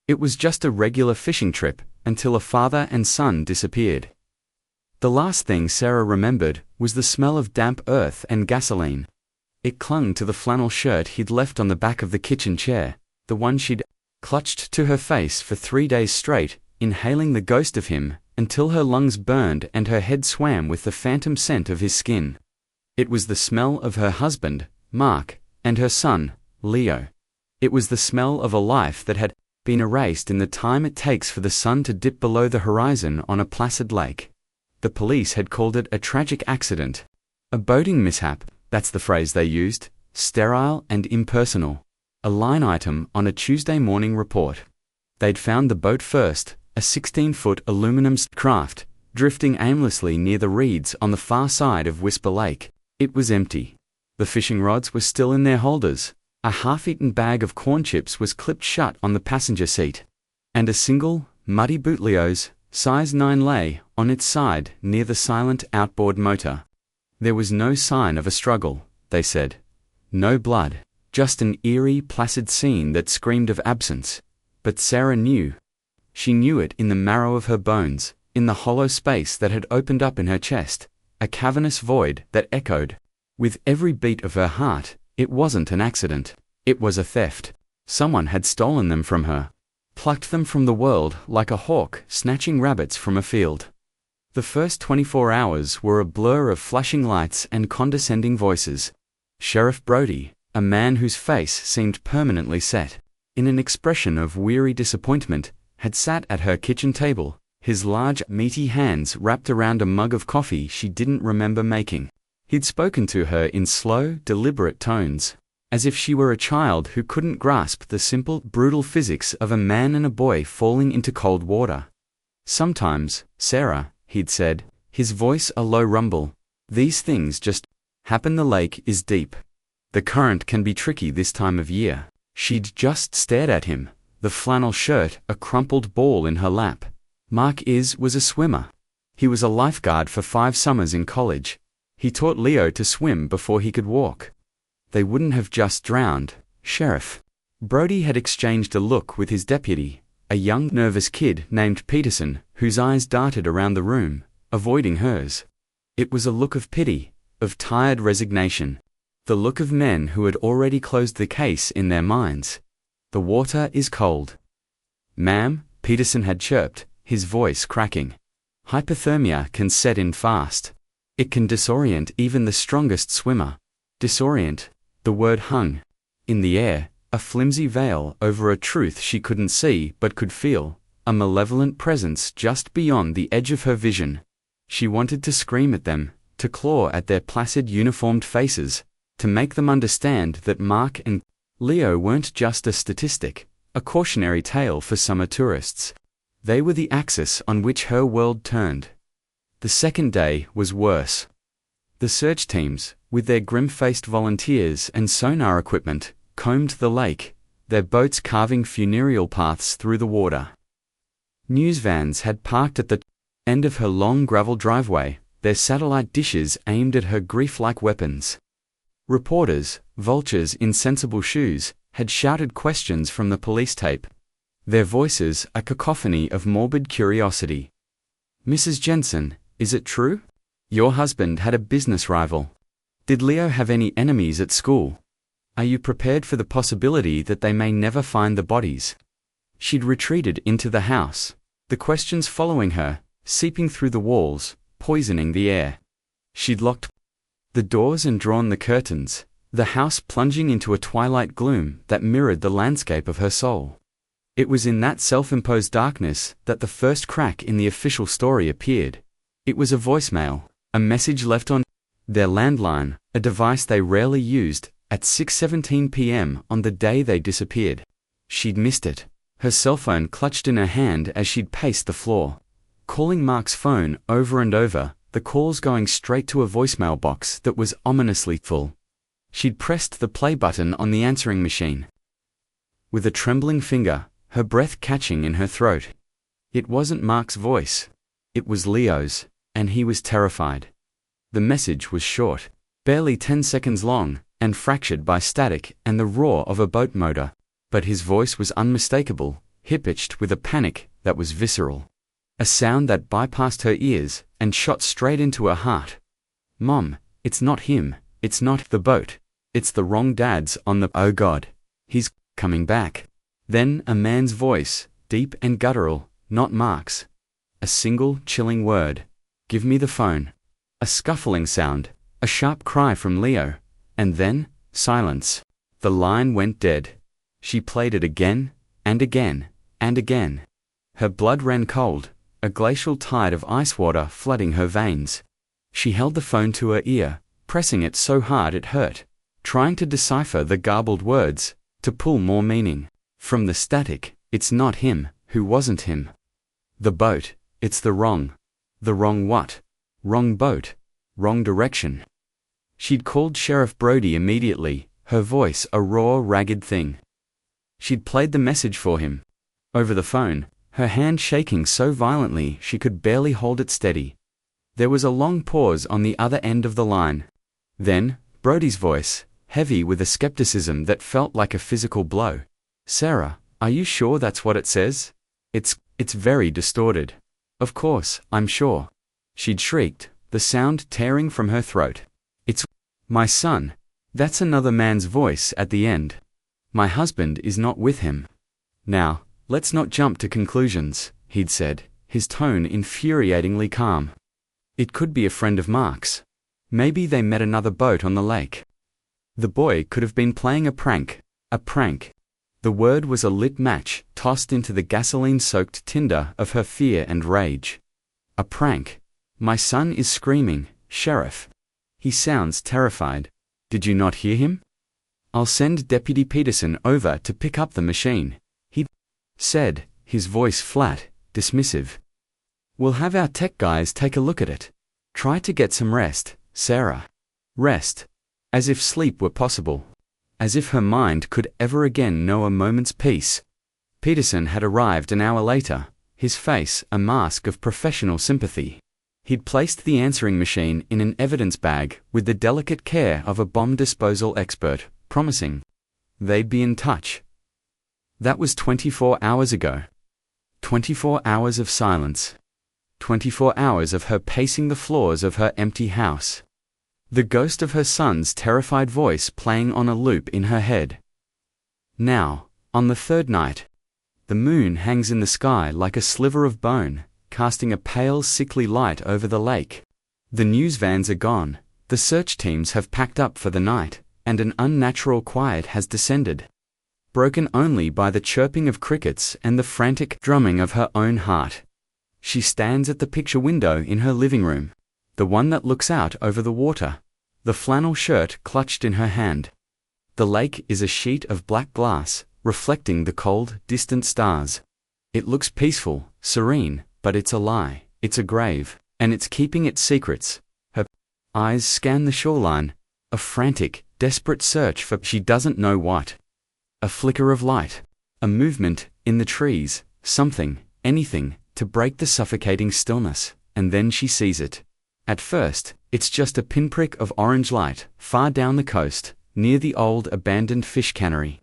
It was just a regular fishing trip, until a father and son disappeared. The last thing Sarah remembered was the smell of damp earth and gasoline. It clung to the flannel shirt he'd left on the back of the kitchen chair, the one she'd clutched to her face for 3 days straight, inhaling the ghost of him, until her lungs burned and her head swam with the phantom scent of his skin. It was the smell of her husband, Mark, and her son, Leo. It was the smell of a life that had been erased in the time it takes for the sun to dip below the horizon on a placid lake. The police had called it a tragic accident. A boating mishap, that's the phrase they used, sterile and impersonal. A line item on a Tuesday morning report. They'd found the boat first, a 16-foot aluminum craft, drifting aimlessly near the reeds on the far side of Whisper Lake. It was empty. The fishing rods were still in their holders. A half-eaten bag of corn chips was clipped shut on the passenger seat. And a single, muddy boot Leo's, size 9 lay on its side near the silent outboard motor. There was no sign of a struggle, they said. No blood, just an eerie, placid scene that screamed of absence. But Sarah knew. She knew it in the marrow of her bones, in the hollow space that had opened up in her chest, a cavernous void that echoed. With every beat of her heart, it wasn't an accident. It was a theft. Someone had stolen them from her. Plucked them from the world like a hawk snatching rabbits from a field. The first 24 hours were a blur of flashing lights and condescending voices. Sheriff Brody, a man whose face seemed permanently set in an expression of weary disappointment, had sat at her kitchen table, his large, meaty hands wrapped around a mug of coffee she didn't remember making. He'd spoken to her in slow, deliberate tones, as if she were a child who couldn't grasp the simple, brutal physics of a man and a boy falling into cold water. Sometimes, Sarah, he'd said, his voice a low rumble, these things just happen. The lake is deep. The current can be tricky this time of year. She'd just stared at him, the flannel shirt a crumpled ball in her lap. Mark was a swimmer. He was a lifeguard for 5 summers in college. He taught Leo to swim before he could walk. They wouldn't have just drowned, Sheriff. Brody had exchanged a look with his deputy, a young, nervous kid named Peterson, whose eyes darted around the room, avoiding hers. It was a look of pity, of tired resignation. The look of men who had already closed the case in their minds. The water is cold. Ma'am, Peterson had chirped, his voice cracking. Hypothermia can set in fast. It can disorient even the strongest swimmer. Disorient, the word hung in the air, a flimsy veil over a truth she couldn't see but could feel, a malevolent presence just beyond the edge of her vision. She wanted to scream at them, to claw at their placid uniformed faces, to make them understand that Mark and Leo weren't just a statistic, a cautionary tale for summer tourists. They were the axis on which her world turned. The second day was worse. The search teams, with their grim-faced volunteers and sonar equipment, combed the lake, their boats carving funereal paths through the water. News vans had parked at the end of her long gravel driveway, their satellite dishes aimed at her grief-like weapons. Reporters, vultures in sensible shoes, had shouted questions from the police tape. Their voices a cacophony of morbid curiosity. Mrs. Jensen, is it true? Your husband had a business rival. Did Leo have any enemies at school? Are you prepared for the possibility that they may never find the bodies? She'd retreated into the house, the questions following her, seeping through the walls, poisoning the air. She'd locked the doors and drawn the curtains, the house plunging into a twilight gloom that mirrored the landscape of her soul. It was in that self-imposed darkness that the first crack in the official story appeared. It was a voicemail, a message left on their landline, a device they rarely used, at 6:17 p.m. on the day they disappeared. She'd missed it, her cell phone clutched in her hand as she'd paced the floor, calling Mark's phone over and over, the calls going straight to a voicemail box that was ominously full. She'd pressed the play button on the answering machine. With a trembling finger, her breath catching in her throat. It wasn't Mark's voice. It was Leo's, and he was terrified. The message was short, barely 10 seconds long, and fractured by static and the roar of a boat motor. But his voice was unmistakable, high-pitched with a panic that was visceral. A sound that bypassed her ears and shot straight into her heart. "Mom, it's not him, it's not the boat. It's the wrong dad's on the— Oh God, he's coming back." Then a man's voice, deep and guttural, not Mark's. A single, chilling word. "Give me the phone." A scuffling sound, a sharp cry from Leo, and then, silence. The line went dead. She played it again, and again, and again. Her blood ran cold, a glacial tide of ice water flooding her veins. She held the phone to her ear, pressing it so hard it hurt, trying to decipher the garbled words, to pull more meaning from the static. It's not him, who wasn't him. The boat, it's the wrong what? Wrong boat, wrong direction. She'd called Sheriff Brody immediately, her voice a raw, ragged thing. She'd played the message for him. Over the phone, her hand shaking so violently she could barely hold it steady. There was a long pause on the other end of the line. Then, Brody's voice, heavy with a skepticism that felt like a physical blow. "Sarah, are you sure that's what it says? It's very distorted." "Of course, I'm sure," she'd shrieked, the sound tearing from her throat. "It's my son." That's another man's voice at the end. "My husband is not with him." "Now, let's not jump to conclusions," he'd said, his tone infuriatingly calm. "It could be a friend of Mark's. Maybe they met another boat on the lake. The boy could have been playing a prank. A prank." The word was a lit match tossed into the gasoline-soaked tinder of her fear and rage. "A prank. My son is screaming, Sheriff. He sounds terrified. Did you not hear him? I'll send Deputy Peterson over to pick up the machine," he said, his voice flat, dismissive. "We'll have our tech guys take a look at it. Try to get some rest, Sarah." Rest. As if sleep were possible. As if her mind could ever again know a moment's peace. Peterson had arrived an hour later, his face a mask of professional sympathy. He'd placed the answering machine in an evidence bag with the delicate care of a bomb disposal expert, promising they'd be in touch. That was 24 hours ago. 24 hours of silence. 24 hours of her pacing the floors of her empty house. The ghost of her son's terrified voice playing on a loop in her head. Now, on the third night, the moon hangs in the sky like a sliver of bone, casting a pale, sickly light over the lake. The news vans are gone, the search teams have packed up for the night, and an unnatural quiet has descended, broken only by the chirping of crickets and the frantic drumming of her own heart. She stands at the picture window in her living room, the one that looks out over the water, the flannel shirt clutched in her hand. The lake is a sheet of black glass, reflecting the cold, distant stars. It looks peaceful, serene, but it's a lie, it's a grave, and it's keeping its secrets. Her eyes scan the shoreline, a frantic, desperate search for she doesn't know what. A flicker of light, a movement in the trees, something, anything, to break the suffocating stillness, and then she sees it. At first, it's just a pinprick of orange light, far down the coast, near the old abandoned fish cannery.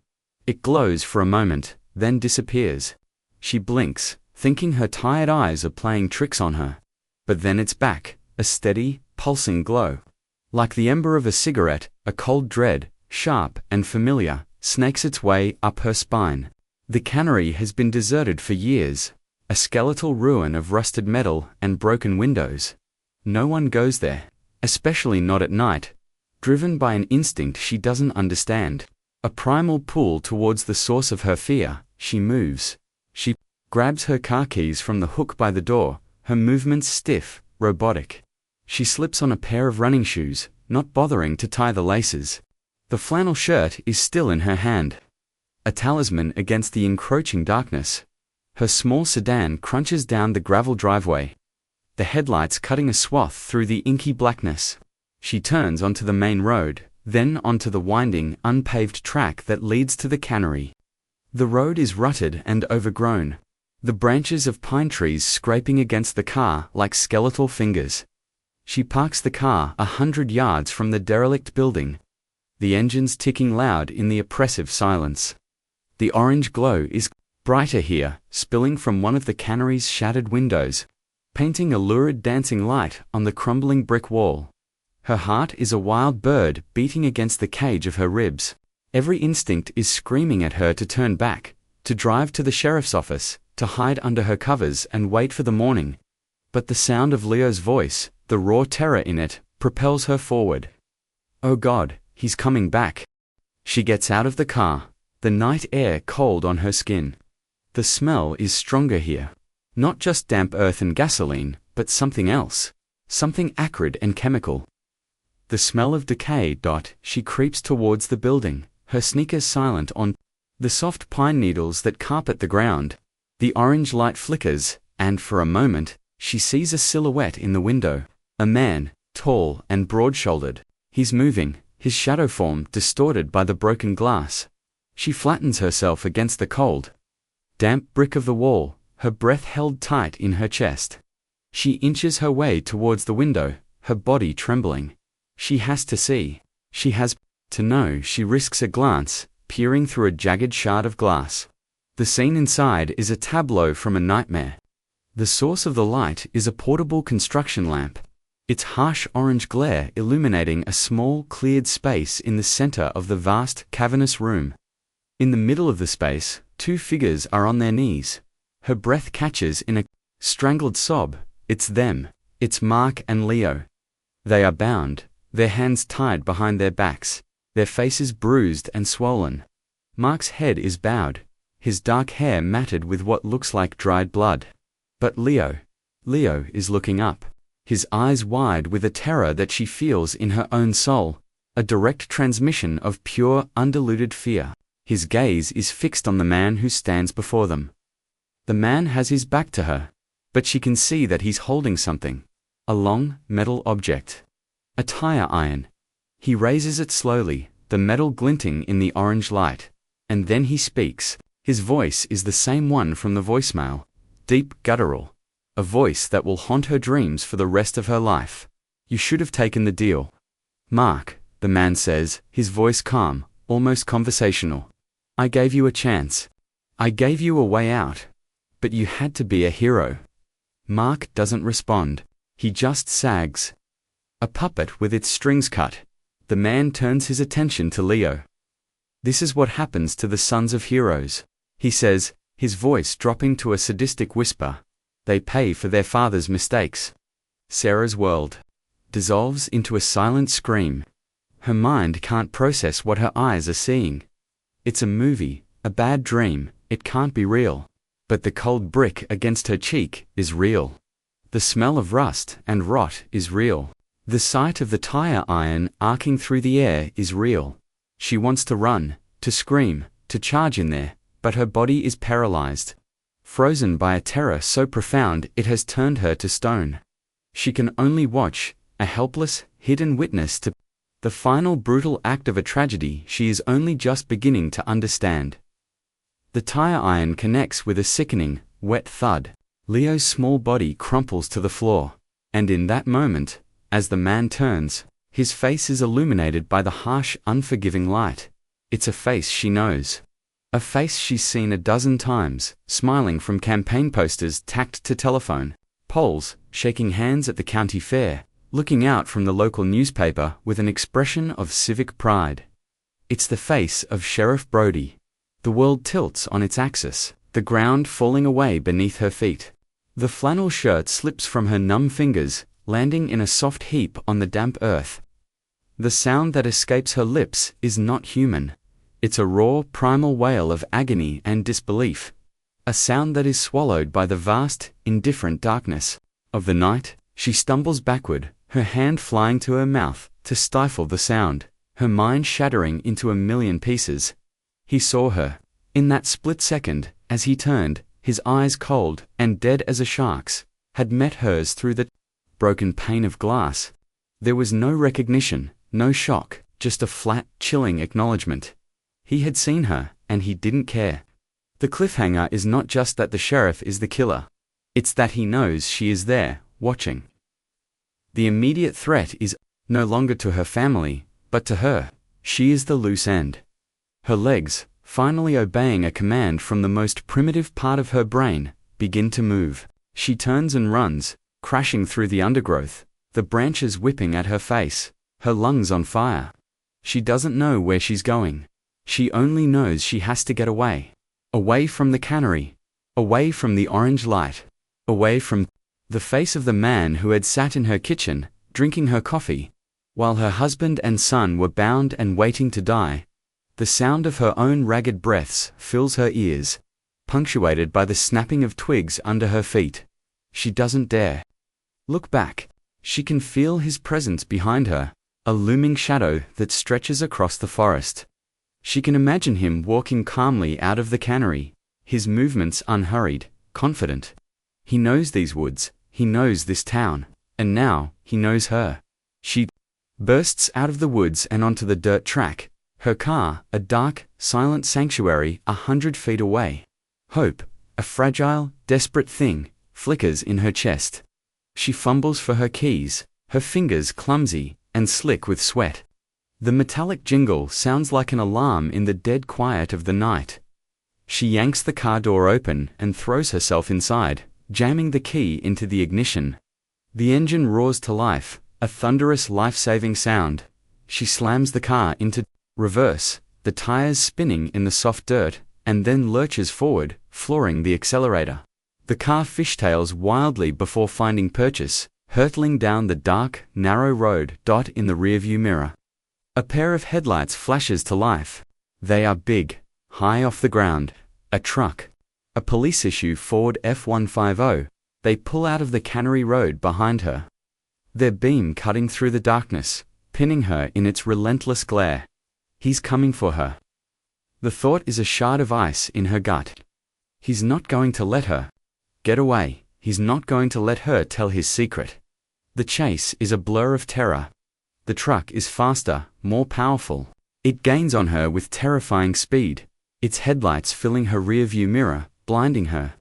It glows for a moment, then disappears. She blinks, thinking her tired eyes are playing tricks on her. But then it's back, a steady, pulsing glow. Like the ember of a cigarette, a cold dread, sharp and familiar, snakes its way up her spine. The cannery has been deserted for years, a skeletal ruin of rusted metal and broken windows. No one goes there, especially not at night. Driven by an instinct she doesn't understand, a primal pull towards the source of her fear, she moves. She grabs her car keys from the hook by the door, her movements stiff, robotic. She slips on a pair of running shoes, not bothering to tie the laces. The flannel shirt is still in her hand, a talisman against the encroaching darkness. Her small sedan crunches down the gravel driveway, the headlights cutting a swath through the inky blackness. She turns onto the main road, then onto the winding, unpaved track that leads to the cannery. The road is rutted and overgrown, the branches of pine trees scraping against the car like skeletal fingers. She parks the car 100 yards from the derelict building, the engines ticking loud in the oppressive silence. The orange glow is brighter here, spilling from one of the cannery's shattered windows, painting a lurid dancing light on the crumbling brick wall. Her heart is a wild bird beating against the cage of her ribs. Every instinct is screaming at her to turn back, to drive to the sheriff's office, to hide under her covers and wait for the morning. But the sound of Leo's voice, the raw terror in it, propels her forward. Oh God, he's coming back. She gets out of the car, the night air cold on her skin. The smell is stronger here. Not just damp earth and gasoline, but something else. Something acrid and chemical. The smell of decay. She creeps towards the building, her sneakers silent on the soft pine needles that carpet the ground. The orange light flickers, and for a moment, she sees a silhouette in the window. A man, tall and broad-shouldered. He's moving, his shadow form distorted by the broken glass. She flattens herself against the cold, damp brick of the wall, her breath held tight in her chest. She inches her way towards the window, her body trembling. She has to see. She has to know. She risks a glance, peering through a jagged shard of glass. The scene inside is a tableau from a nightmare. The source of the light is a portable construction lamp, its harsh orange glare illuminating a small, cleared space in the center of the vast, cavernous room. In the middle of the space, two figures are on their knees. Her breath catches in a strangled sob. It's them. It's Mark and Leo. They are bound, their hands tied behind their backs, their faces bruised and swollen. Mark's head is bowed, his dark hair matted with what looks like dried blood. But Leo is looking up, his eyes wide with a terror that she feels in her own soul, a direct transmission of pure, undiluted fear. His gaze is fixed on the man who stands before them. The man has his back to her, but she can see that he's holding something. A long, metal object. A tire iron. He raises it slowly, the metal glinting in the orange light. And then he speaks. His voice is the same one from the voicemail. Deep, guttural. A voice that will haunt her dreams for the rest of her life. You should have taken the deal. Mark, the man says, his voice calm, almost conversational. I gave you a chance. I gave you a way out. But you had to be a hero. Mark doesn't respond. He just sags. A puppet with its strings cut. The man turns his attention to Leo. This is what happens to the sons of heroes, he says, his voice dropping to a sadistic whisper. They pay for their father's mistakes. Sarah's world dissolves into a silent scream. Her mind can't process what her eyes are seeing. It's a movie, a bad dream, it can't be real. But the cold brick against her cheek is real. The smell of rust and rot is real. The sight of the tire iron arcing through the air is real. She wants to run, to scream, to charge in there, but her body is paralyzed. Frozen by a terror so profound it has turned her to stone. She can only watch, a helpless, hidden witness to the final brutal act of a tragedy she is only just beginning to understand. The tire iron connects with a sickening, wet thud. Leo's small body crumples to the floor. And in that moment, as the man turns, his face is illuminated by the harsh, unforgiving light. It's a face she knows. A face she's seen a dozen times, smiling from campaign posters tacked to telephone poles, shaking hands at the county fair, looking out from the local newspaper with an expression of civic pride. It's the face of Sheriff Brody. The world tilts on its axis, the ground falling away beneath her feet. The flannel shirt slips from her numb fingers, landing in a soft heap on the damp earth. The sound that escapes her lips is not human. It's a raw, primal wail of agony and disbelief. A sound that is swallowed by the vast, indifferent darkness of the night. She stumbles backward, her hand flying to her mouth to stifle the sound, her mind shattering into a million pieces. He saw her. In that split second, as he turned, his eyes cold and dead as a shark's, had met hers through the broken pane of glass. There was no recognition, no shock, just a flat, chilling acknowledgement. He had seen her, and he didn't care. The cliffhanger is not just that the sheriff is the killer. It's that he knows she is there, watching. The immediate threat is no longer to her family, but to her. She is the loose end. Her legs, finally obeying a command from the most primitive part of her brain, begin to move. She turns and runs, crashing through the undergrowth, the branches whipping at her face, her lungs on fire. She doesn't know where she's going. She only knows she has to get away. Away from the cannery. Away from the orange light. Away from the face of the man who had sat in her kitchen, drinking her coffee, while her husband and son were bound and waiting to die. The sound of her own ragged breaths fills her ears, punctuated by the snapping of twigs under her feet. She doesn't dare look back. She can feel his presence behind her, a looming shadow that stretches across the forest. She can imagine him walking calmly out of the cannery, his movements unhurried, confident. He knows these woods, he knows this town, and now, he knows her. She bursts out of the woods and onto the dirt track, her car, a dark, silent sanctuary 100 feet away. Hope, a fragile, desperate thing, flickers in her chest. She fumbles for her keys, her fingers clumsy and slick with sweat. The metallic jingle sounds like an alarm in the dead quiet of the night. She yanks the car door open and throws herself inside, jamming the key into the ignition. The engine roars to life, a thunderous life-saving sound. She slams the car into reverse, the tires spinning in the soft dirt, and then lurches forward, flooring the accelerator. The car fishtails wildly before finding purchase, hurtling down the dark, narrow road dot in the rearview mirror. A pair of headlights flashes to life. They are big, high off the ground. A truck. A police-issue Ford F-150. They pull out of the cannery road behind her. Their beam cutting through the darkness, pinning her in its relentless glare. He's coming for her. The thought is a shard of ice in her gut. He's not going to let her get away. He's not going to let her tell his secret. The chase is a blur of terror. The truck is faster, more powerful. It gains on her with terrifying speed, its headlights filling her rearview mirror, blinding her.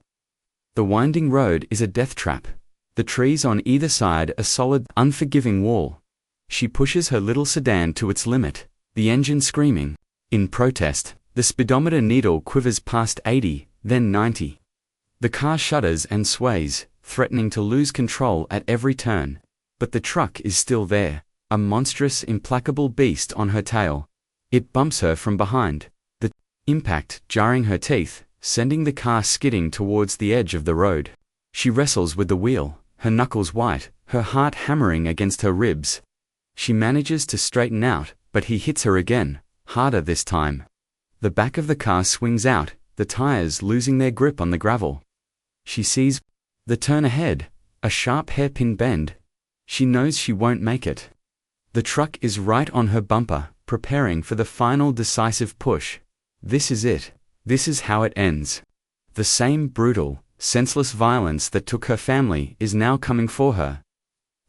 The winding road is a death trap. The trees on either side a solid, unforgiving wall. She pushes her little sedan to its limit, the engine screaming. In protest, the speedometer needle quivers past 80, then 90. The car shudders and sways, threatening to lose control at every turn. But the truck is still there, a monstrous, implacable beast on her tail. It bumps her from behind, the impact jarring her teeth, sending the car skidding towards the edge of the road. She wrestles with the wheel, her knuckles white, her heart hammering against her ribs. She manages to straighten out, but he hits her again, harder this time. The back of the car swings out, the tires losing their grip on the gravel. She sees the turn ahead, a sharp hairpin bend. She knows she won't make it. The truck is right on her bumper, preparing for the final decisive push. This is it. This is how it ends. The same brutal, senseless violence that took her family is now coming for her.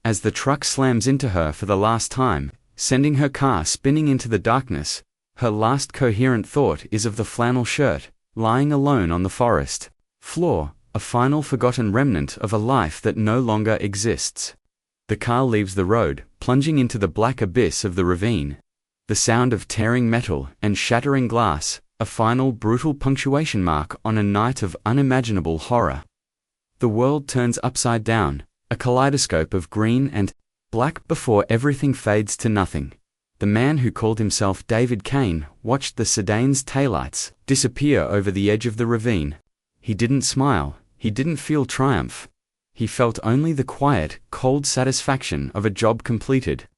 As the truck slams into her for the last time, sending her car spinning into the darkness, her last coherent thought is of the flannel shirt, lying alone on the forest floor, a final forgotten remnant of a life that no longer exists. The car leaves the road, plunging into the black abyss of the ravine. The sound of tearing metal and shattering glass, a final brutal punctuation mark on a night of unimaginable horror. The world turns upside down, a kaleidoscope of green and black before everything fades to nothing. The man who called himself David Kane watched the sedan's taillights disappear over the edge of the ravine. He didn't smile, he didn't feel triumph. He felt only the quiet, cold satisfaction of a job completed.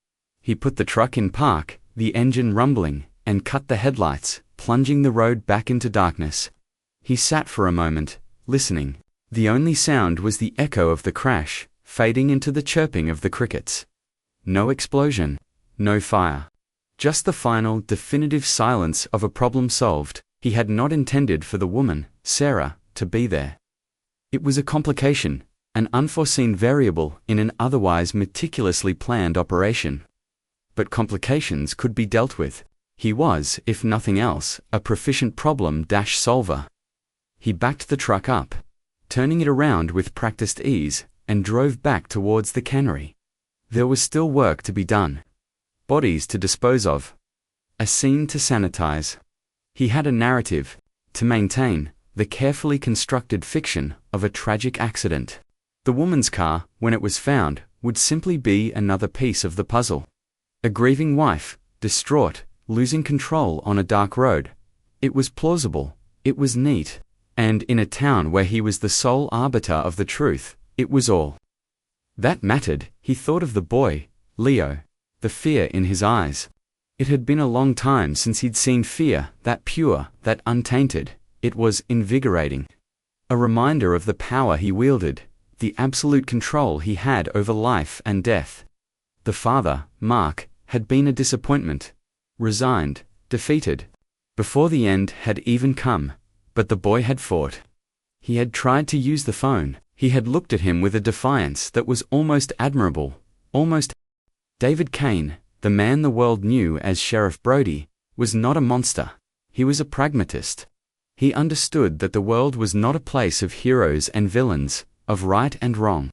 He put the truck in park, the engine rumbling, and cut the headlights, plunging the road back into darkness. He sat for a moment, listening. The only sound was the echo of the crash, fading into the chirping of the crickets. No explosion, no fire. Just the final, definitive silence of a problem solved. He had not intended for the woman, Sarah, to be there. It was a complication, an unforeseen variable in an otherwise meticulously planned operation. But complications could be dealt with. He was, if nothing else, a proficient problem-solver. He backed the truck up, turning it around with practiced ease, and drove back towards the cannery. There was still work to be done. Bodies to dispose of. A scene to sanitize. He had a narrative to maintain, the carefully constructed fiction of a tragic accident. The woman's car, when it was found, would simply be another piece of the puzzle. A grieving wife, distraught, losing control on a dark road. It was plausible, it was neat, and in a town where he was the sole arbiter of the truth, it was all that mattered. He thought of the boy, Leo, the fear in his eyes. It had been a long time since he'd seen fear that pure, that untainted. It was invigorating. A reminder of the power he wielded, the absolute control he had over life and death. The father, Mark, had been a disappointment. Resigned, defeated, before the end had even come, but the boy had fought. He had tried to use the phone. He had looked at him with a defiance that was almost admirable, almost. David Kane, the man the world knew as Sheriff Brody, was not a monster. He was a pragmatist. He understood that the world was not a place of heroes and villains, of right and wrong.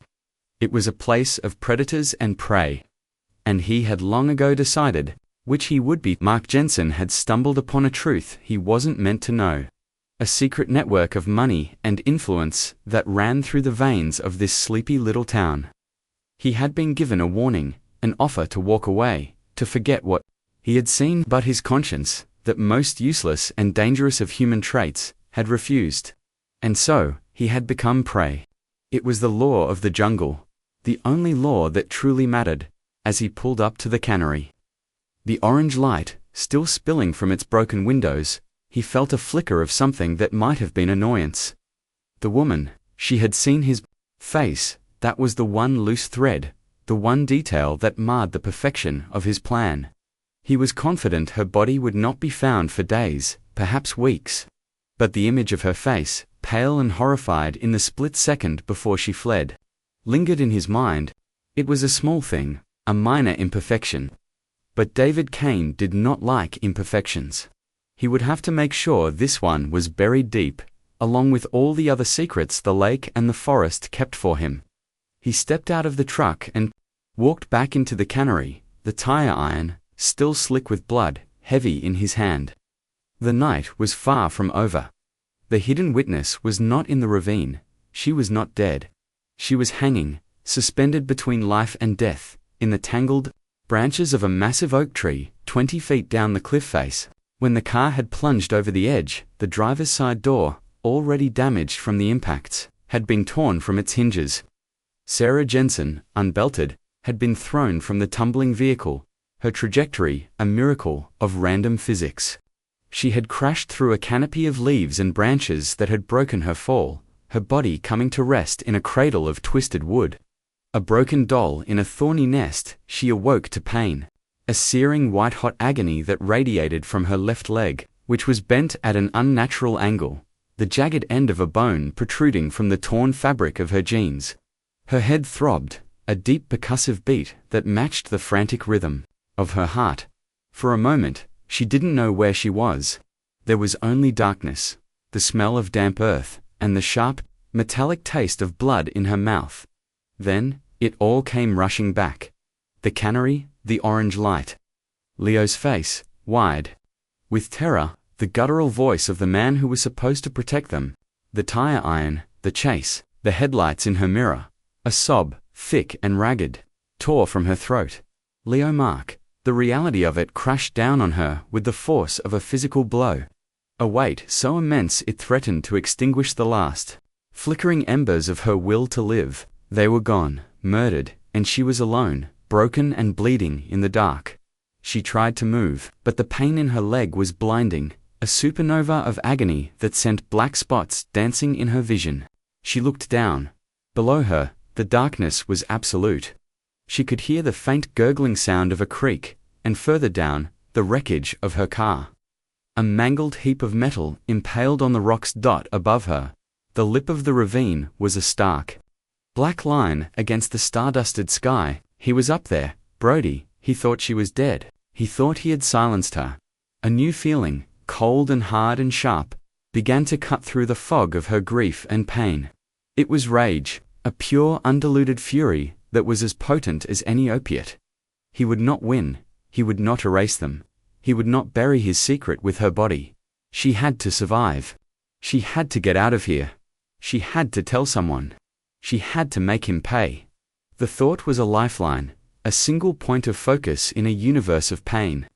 It was a place of predators and prey. And he had long ago decided which he would be. Mark Jensen had stumbled upon a truth he wasn't meant to know. A secret network of money and influence that ran through the veins of this sleepy little town. He had been given a warning, an offer to walk away, to forget what he had seen, but his conscience, that most useless and dangerous of human traits, had refused. And so, he had become prey. It was the law of the jungle, the only law that truly mattered, as he pulled up to the cannery. The orange light, still spilling from its broken windows, he felt a flicker of something that might have been annoyance. The woman, she had seen his face, that was the one loose thread, the one detail that marred the perfection of his plan. He was confident her body would not be found for days, perhaps weeks. But the image of her face, pale and horrified in the split second before she fled, lingered in his mind. It was a small thing, a minor imperfection. But David Kane did not like imperfections. He would have to make sure this one was buried deep, along with all the other secrets the lake and the forest kept for him. He stepped out of the truck and walked back into the cannery, the tire iron, still slick with blood, heavy in his hand. The night was far from over. The hidden witness was not in the ravine. She was not dead. She was hanging, suspended between life and death, in the tangled branches of a massive oak tree, 20 feet down the cliff face. When the car had plunged over the edge, the driver's side door, already damaged from the impacts, had been torn from its hinges. Sarah Jensen, unbelted, had been thrown from the tumbling vehicle, her trajectory a miracle of random physics. She had crashed through a canopy of leaves and branches that had broken her fall, her body coming to rest in a cradle of twisted wood. A broken doll in a thorny nest, she awoke to pain. A searing white-hot agony that radiated from her left leg, which was bent at an unnatural angle, the jagged end of a bone protruding from the torn fabric of her jeans. Her head throbbed, a deep percussive beat that matched the frantic rhythm of her heart. For a moment, she didn't know where she was. There was only darkness, the smell of damp earth, and the sharp, metallic taste of blood in her mouth. Then, it all came rushing back. The cannery, the orange light. Leo's face, wide with terror, the guttural voice of the man who was supposed to protect them, the tire iron, the chase, the headlights in her mirror. A sob, thick and ragged, tore from her throat. Leo Mark, the reality of it crashed down on her with the force of a physical blow. A weight so immense it threatened to extinguish the last flickering embers of her will to live. They were gone, murdered, and she was alone, broken and bleeding in the dark. She tried to move, but the pain in her leg was blinding, a supernova of agony that sent black spots dancing in her vision. She looked down. Below her, the darkness was absolute. She could hear the faint gurgling sound of a creek, and further down, the wreckage of her car. A mangled heap of metal impaled on the rocks dot above her. The lip of the ravine was a stark black line against the stardusted sky. He was up there, Brody. He thought she was dead. He thought he had silenced her. A new feeling, cold and hard and sharp, began to cut through the fog of her grief and pain. It was rage, a pure, undiluted fury that was as potent as any opiate. He would not win. He would not erase them. He would not bury his secret with her body. She had to survive. She had to get out of here. She had to tell someone. She had to make him pay. The thought was a lifeline, a single point of focus in a universe of pain.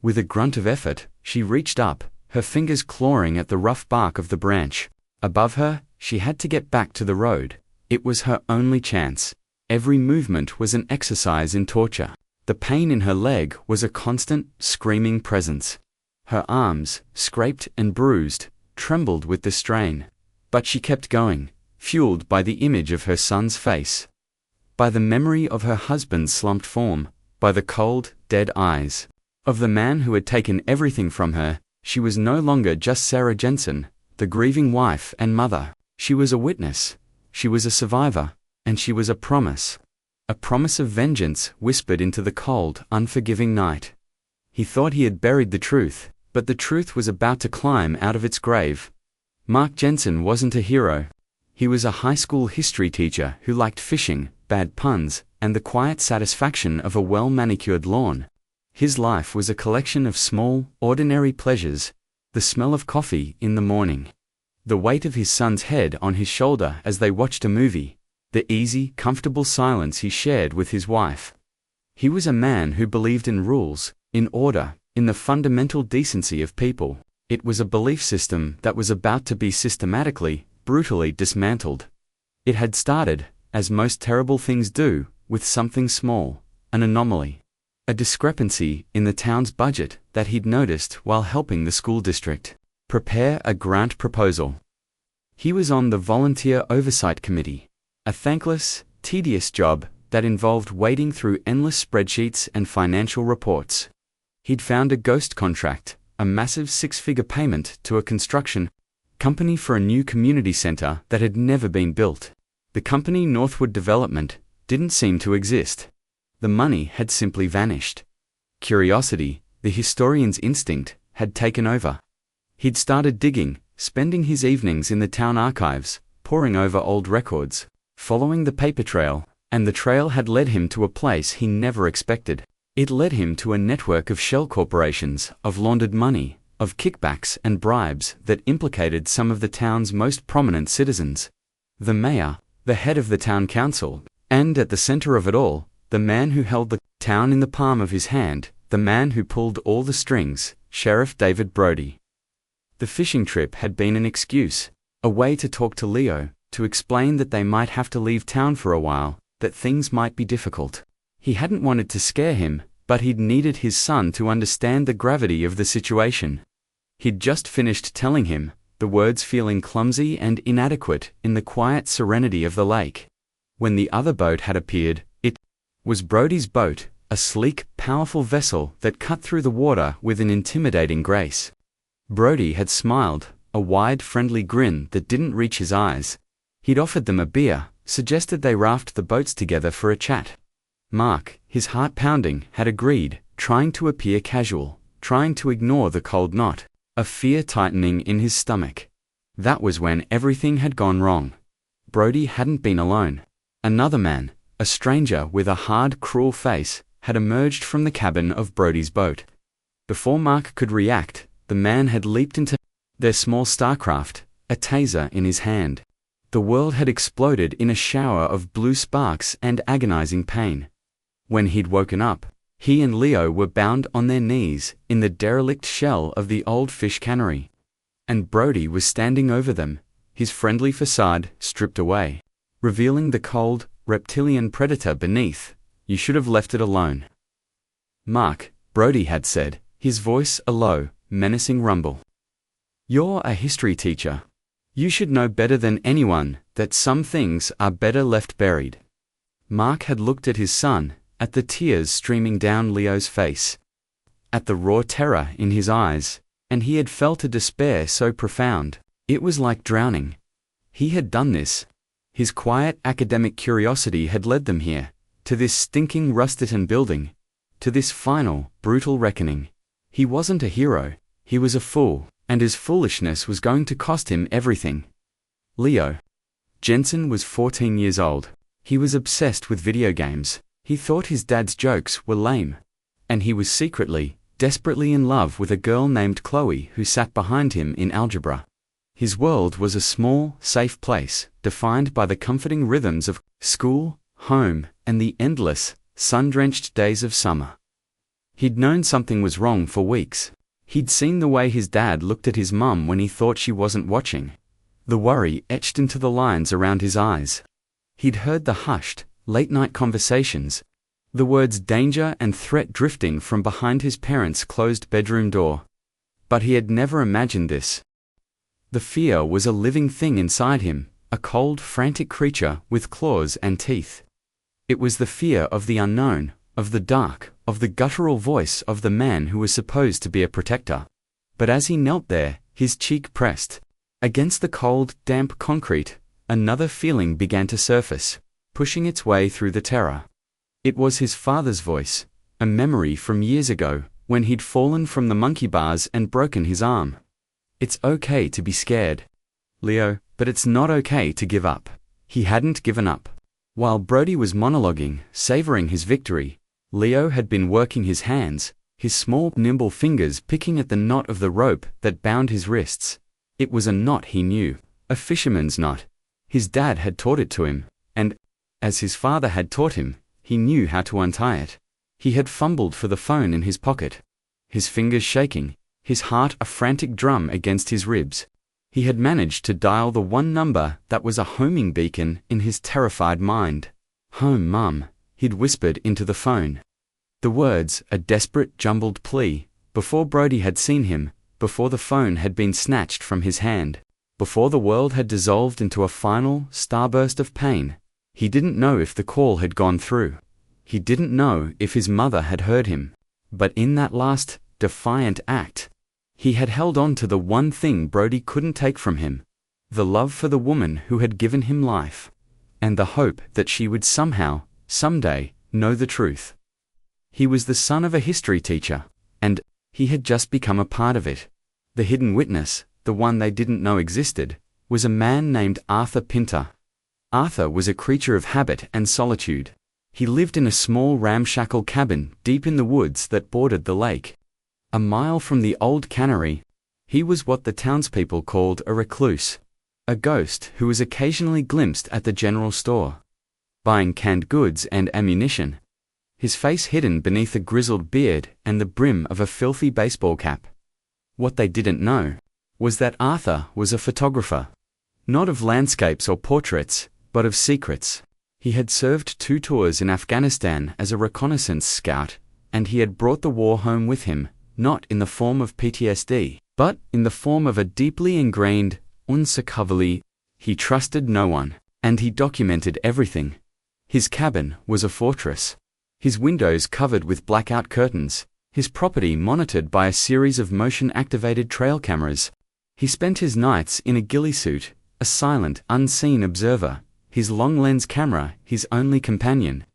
With a grunt of effort, she reached up, her fingers clawing at the rough bark of the branch. Above her, she had to get back to the road. It was her only chance. Every movement was an exercise in torture. The pain in her leg was a constant, screaming presence. Her arms, scraped and bruised, trembled with the strain. But she kept going, fueled by the image of her son's face, by the memory of her husband's slumped form, by the cold, dead eyes of the man who had taken everything from her. She was no longer just Sarah Jensen, the grieving wife and mother. She was a witness. She was a survivor. And she was a promise. A promise of vengeance whispered into the cold, unforgiving night. He thought he had buried the truth, but the truth was about to climb out of its grave. Mark Jensen wasn't a hero. He was a high school history teacher who liked fishing, bad puns, and the quiet satisfaction of a well-manicured lawn. His life was a collection of small, ordinary pleasures: the smell of coffee in the morning, the weight of his son's head on his shoulder as they watched a movie, the easy, comfortable silence he shared with his wife. He was a man who believed in rules, in order, in the fundamental decency of people. It was a belief system that was about to be systematically, brutally dismantled. It had started, as most terrible things do, with something small, an anomaly, a discrepancy in the town's budget that he'd noticed while helping the school district prepare a grant proposal. He was on the Volunteer Oversight Committee, a thankless, tedious job that involved wading through endless spreadsheets and financial reports. He'd found a ghost contract, a massive six-figure payment to a construction company for a new community center that had never been built. The company, Northwood Development, didn't seem to exist. The money had simply vanished. Curiosity, the historian's instinct, had taken over. He'd started digging, spending his evenings in the town archives, poring over old records, following the paper trail, and the trail had led him to a place he never expected. It led him to a network of shell corporations, of laundered money, of kickbacks and bribes that implicated some of the town's most prominent citizens. The mayor, the head of the town council, and at the center of it all, the man who held the town in the palm of his hand, the man who pulled all the strings, Sheriff David Brody. The fishing trip had been an excuse, a way to talk to Leo, to explain that they might have to leave town for a while, that things might be difficult. He hadn't wanted to scare him, but he'd needed his son to understand the gravity of the situation. He'd just finished telling him, the words feeling clumsy and inadequate in the quiet serenity of the lake, when the other boat had appeared. It was Brody's boat, a sleek, powerful vessel that cut through the water with an intimidating grace. Brody had smiled, a wide, friendly grin that didn't reach his eyes. He'd offered them a beer, suggested they raft the boats together for a chat. Mark, his heart pounding, had agreed, trying to appear casual, trying to ignore the cold knot of fear tightening in his stomach. That was when everything had gone wrong. Brody hadn't been alone. Another man, a stranger with a hard, cruel face, had emerged from the cabin of Brody's boat. Before Mark could react, the man had leaped into their small starcraft, a taser in his hand. The world had exploded in a shower of blue sparks and agonizing pain. When he'd woken up, he and Leo were bound on their knees in the derelict shell of the old fish cannery. And Brody was standing over them, his friendly facade stripped away, revealing the cold, reptilian predator beneath. "You should have left it alone, Mark," Brody had said, his voice a low, menacing rumble. "You're a history teacher. You should know better than anyone that some things are better left buried." Mark had looked at his son, at the tears streaming down Leo's face, at the raw terror in his eyes, and he had felt a despair so profound, it was like drowning. He had done this. His quiet academic curiosity had led them here, to this stinking Rusterton building, to this final, brutal reckoning. He wasn't a hero, he was a fool, and his foolishness was going to cost him everything. Leo Jensen was 14 years old. He was obsessed with video games. He thought his dad's jokes were lame. And he was secretly, desperately in love with a girl named Chloe who sat behind him in algebra. His world was a small, safe place, defined by the comforting rhythms of school, home, and the endless, sun-drenched days of summer. He'd known something was wrong for weeks. He'd seen the way his dad looked at his mum when he thought she wasn't watching, the worry etched into the lines around his eyes. He'd heard the hushed, late-night conversations, the words danger and threat drifting from behind his parents' closed bedroom door. But he had never imagined this. The fear was a living thing inside him, a cold, frantic creature with claws and teeth. It was the fear of the unknown, of the dark, of the guttural voice of the man who was supposed to be a protector. But as he knelt there, his cheek pressed against the cold, damp concrete, another feeling began to surface, pushing its way through the terror. It was his father's voice, a memory from years ago, when he'd fallen from the monkey bars and broken his arm. It's okay to be scared, Leo, but it's not okay to give up. He hadn't given up. While Brody was monologuing, savoring his victory, Leo had been working his hands, his small, nimble fingers picking at the knot of the rope that bound his wrists. It was a knot he knew, a fisherman's knot. His dad had taught it to him, and, as his father had taught him, he knew how to untie it. He had fumbled for the phone in his pocket, his fingers shaking, his heart a frantic drum against his ribs. He had managed to dial the one number that was a homing beacon in his terrified mind. "Home, Mum," he'd whispered into the phone. The words, a desperate, jumbled plea, before Brody had seen him, before the phone had been snatched from his hand, before the world had dissolved into a final, starburst of pain. He didn't know if the call had gone through. He didn't know if his mother had heard him. But in that last, defiant act, he had held on to the one thing Brody couldn't take from him, the love for the woman who had given him life, and the hope that she would somehow, someday, know the truth. He was the son of a history teacher, and he had just become a part of it. The hidden witness, the one they didn't know existed, was a man named Arthur Pinter. Arthur was a creature of habit and solitude. He lived in a small ramshackle cabin deep in the woods that bordered the lake. A mile from the old cannery, he was what the townspeople called a recluse, a ghost who was occasionally glimpsed at the general store, buying canned goods and ammunition, his face hidden beneath a grizzled beard and the brim of a filthy baseball cap. What they didn't know was that Arthur was a photographer, not of landscapes or portraits, but of secrets. He had served 2 tours in Afghanistan as a reconnaissance scout, and he had brought the war home with him, not in the form of PTSD, but in the form of a deeply ingrained, unsolved. He trusted no one, and he documented everything. His cabin was a fortress, his windows covered with blackout curtains, his property monitored by a series of motion-activated trail cameras. He spent his nights in a ghillie suit, a silent, unseen observer, his long-lens camera his only companion.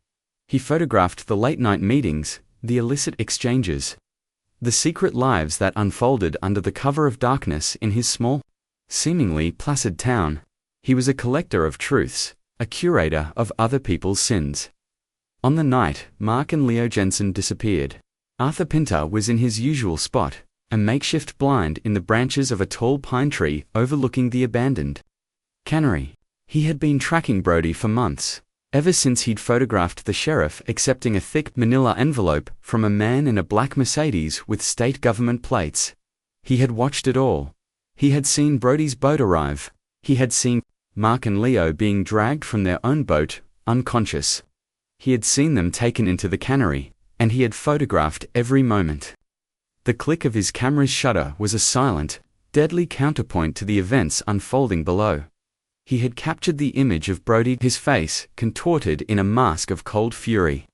He photographed the late-night meetings, the illicit exchanges, the secret lives that unfolded under the cover of darkness in his small, seemingly placid town. He was a collector of truths, a curator of other people's sins. On the night Mark and Leo Jensen disappeared, Arthur Pinter was in his usual spot, a makeshift blind in the branches of a tall pine tree overlooking the abandoned cannery. He had been tracking Brody for months, ever since he'd photographed the sheriff accepting a thick manila envelope from a man in a black Mercedes with state government plates. He had watched it all. He had seen Brody's boat arrive. He had seen Mark and Leo being dragged from their own boat, unconscious. He had seen them taken into the cannery, and he had photographed every moment. The click of his camera's shutter was a silent, deadly counterpoint to the events unfolding below. He had captured the image of Brody, his face contorted in a mask of cold fury.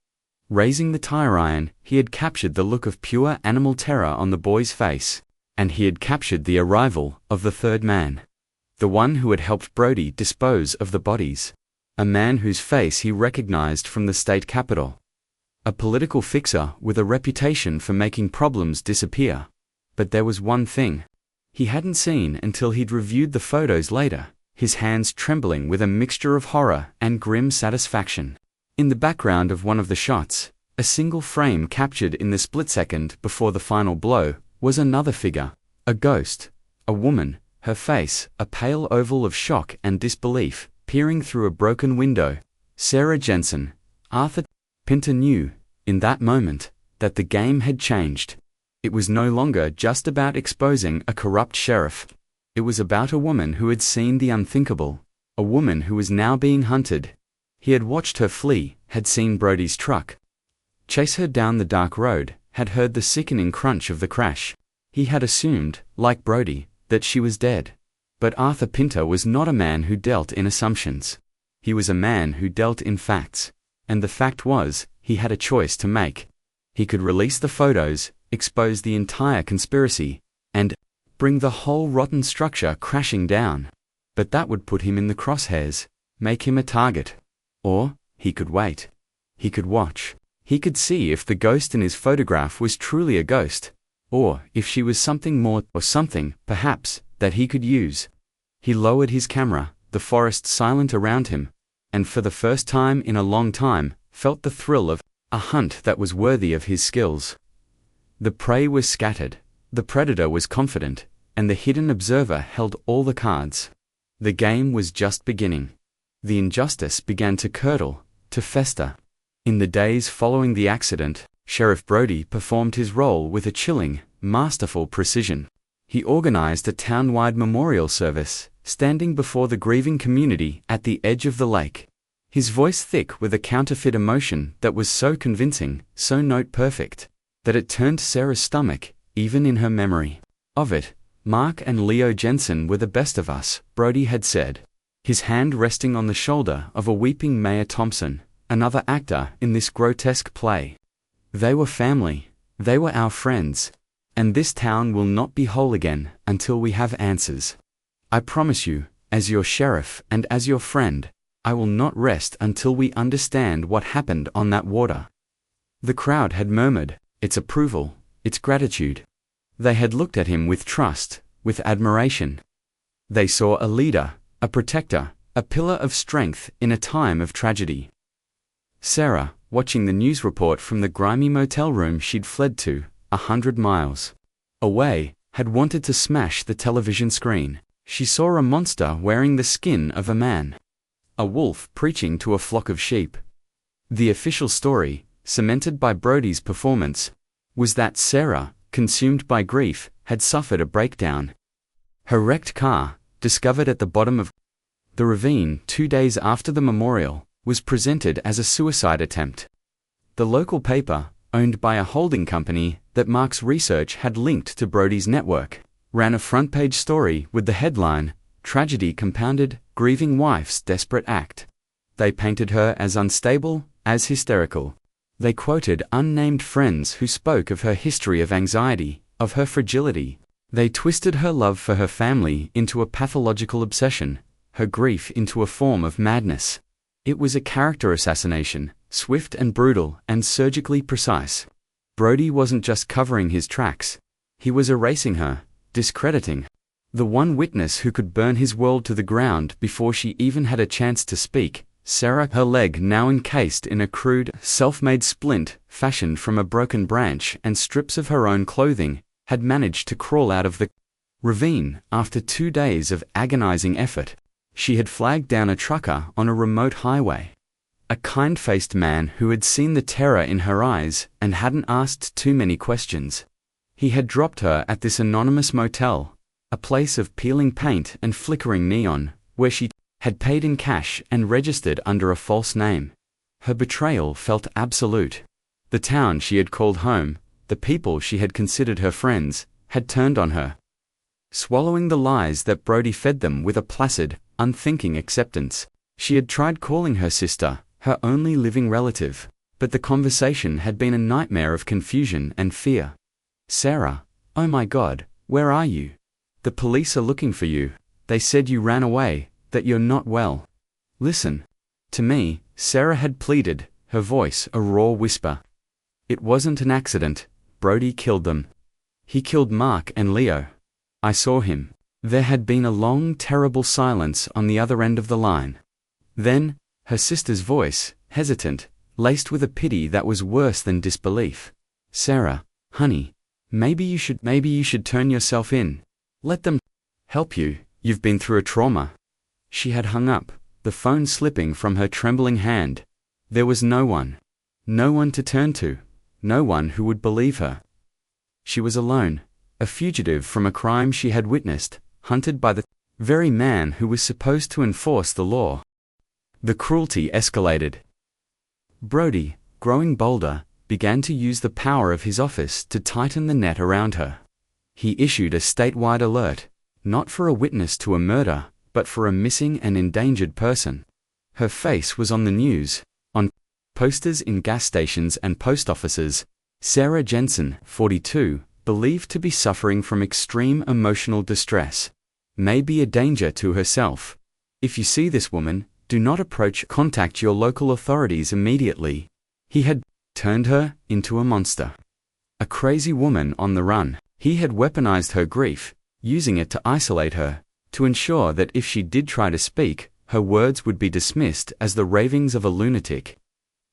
Raising the tire iron, he had captured the look of pure animal terror on the boy's face, and he had captured the arrival of the third man, the one who had helped Brody dispose of the bodies, a man whose face he recognized from the state capitol, a political fixer with a reputation for making problems disappear. But there was one thing he hadn't seen until he'd reviewed the photos later, his hands trembling with a mixture of horror and grim satisfaction. In the background of one of the shots, A single frame captured in the split second before the final blow was another figure, a ghost, a woman, her face a pale oval of shock and disbelief, peering through a broken window. Sarah Jensen. Arthur Pinter knew, in that moment, that the game had changed. It was no longer just about exposing a corrupt sheriff. It was about a woman who had seen the unthinkable, a woman who was now being hunted. He had watched her flee, had seen Brody's truck chase her down the dark road, had heard the sickening crunch of the crash. He had assumed, like Brody, that she was dead. But Arthur Pinter was not a man who dealt in assumptions. He was a man who dealt in facts. And the fact was, he had a choice to make. He could release the photos, expose the entire conspiracy, and bring the whole rotten structure crashing down. But that would put him in the crosshairs, make him a target. Or, he could wait. He could watch. He could see if the ghost in his photograph was truly a ghost, or if she was something more, or something, perhaps, that he could use. He lowered his camera, the forest silent around him, and for the first time in a long time, felt the thrill of a hunt that was worthy of his skills. The prey was scattered, the predator was confident, and the hidden observer held all the cards. The game was just beginning. The injustice began to curdle, to fester. In the days following the accident, Sheriff Brody performed his role with a chilling, masterful precision. He organized a town-wide memorial service, standing before the grieving community at the edge of the lake. His voice thick with a counterfeit emotion that was so convincing, so note-perfect, that it turned Sarah's stomach, even in her memory of it. Mark and Leo Jensen were the best of us, Brody had said, his hand resting on the shoulder of a weeping Mayor Thompson, another actor in this grotesque play. They were family, they were our friends, and this town will not be whole again until we have answers. I promise you, as your sheriff and as your friend, I will not rest until we understand what happened on that water. The crowd had murmured its approval, its gratitude. They had looked at him with trust, with admiration. They saw a leader, a protector, a pillar of strength in a time of tragedy. Sarah, watching the news report from the grimy motel room she'd fled to, 100 miles away, had wanted to smash the television screen. She saw a monster wearing the skin of a man. A wolf preaching to a flock of sheep. The official story, cemented by Brody's performance, was that Sarah, consumed by grief, had suffered a breakdown. Her wrecked car, discovered at the bottom of the ravine 2 days after the memorial, was presented as a suicide attempt. The local paper, owned by a holding company that Mark's research had linked to Brody's network, ran a front-page story with the headline, "Tragedy Compounded, Grieving Wife's Desperate Act." They painted her as unstable, as hysterical. They quoted unnamed friends who spoke of her history of anxiety, of her fragility. They twisted her love for her family into a pathological obsession, her grief into a form of madness. It was a character assassination, swift and brutal and surgically precise. Brody wasn't just covering his tracks. He was erasing her, discrediting the one witness who could burn his world to the ground before she even had a chance to speak. Sarah, her leg now encased in a crude, self-made splint fashioned from a broken branch and strips of her own clothing, had managed to crawl out of the ravine after 2 days of agonizing effort. She had flagged down a trucker on a remote highway. A kind-faced man who had seen the terror in her eyes and hadn't asked too many questions. He had dropped her at this anonymous motel, a place of peeling paint and flickering neon, where she had paid in cash and registered under a false name. Her betrayal felt absolute. The town she had called home, the people she had considered her friends, had turned on her, swallowing the lies that Brody fed them with a placid, unthinking acceptance. She had tried calling her sister, her only living relative, but the conversation had been a nightmare of confusion and fear. "Sarah, oh my God, where are you? The police are looking for you. They said you ran away, that you're not well. Listen to me," Sarah had pleaded, her voice a raw whisper. "It wasn't an accident. Brody killed them. He killed Mark and Leo. I saw him." There had been a long, terrible silence on the other end of the line. Then, her sister's voice, hesitant, laced with a pity that was worse than disbelief. "Sarah, honey, maybe you should turn yourself in. Let them help you. You've been through a trauma." She had hung up, the phone slipping from her trembling hand. There was no one to turn to, no one who would believe her. She was alone, a fugitive from a crime she had witnessed, hunted by the very man who was supposed to enforce the law. The cruelty escalated. Brody, growing bolder, began to use the power of his office to tighten the net around her. He issued a statewide alert, not for a witness to a murder, but for a missing and endangered person. Her face was on the news, on posters in gas stations and post offices. Sarah Jensen, 42, believed to be suffering from extreme emotional distress, may be a danger to herself. If you see this woman, do not approach. Contact your local authorities immediately. He had turned her into a monster. A crazy woman on the run. He had weaponized her grief, using it to isolate her, to ensure that if she did try to speak, her words would be dismissed as the ravings of a lunatic.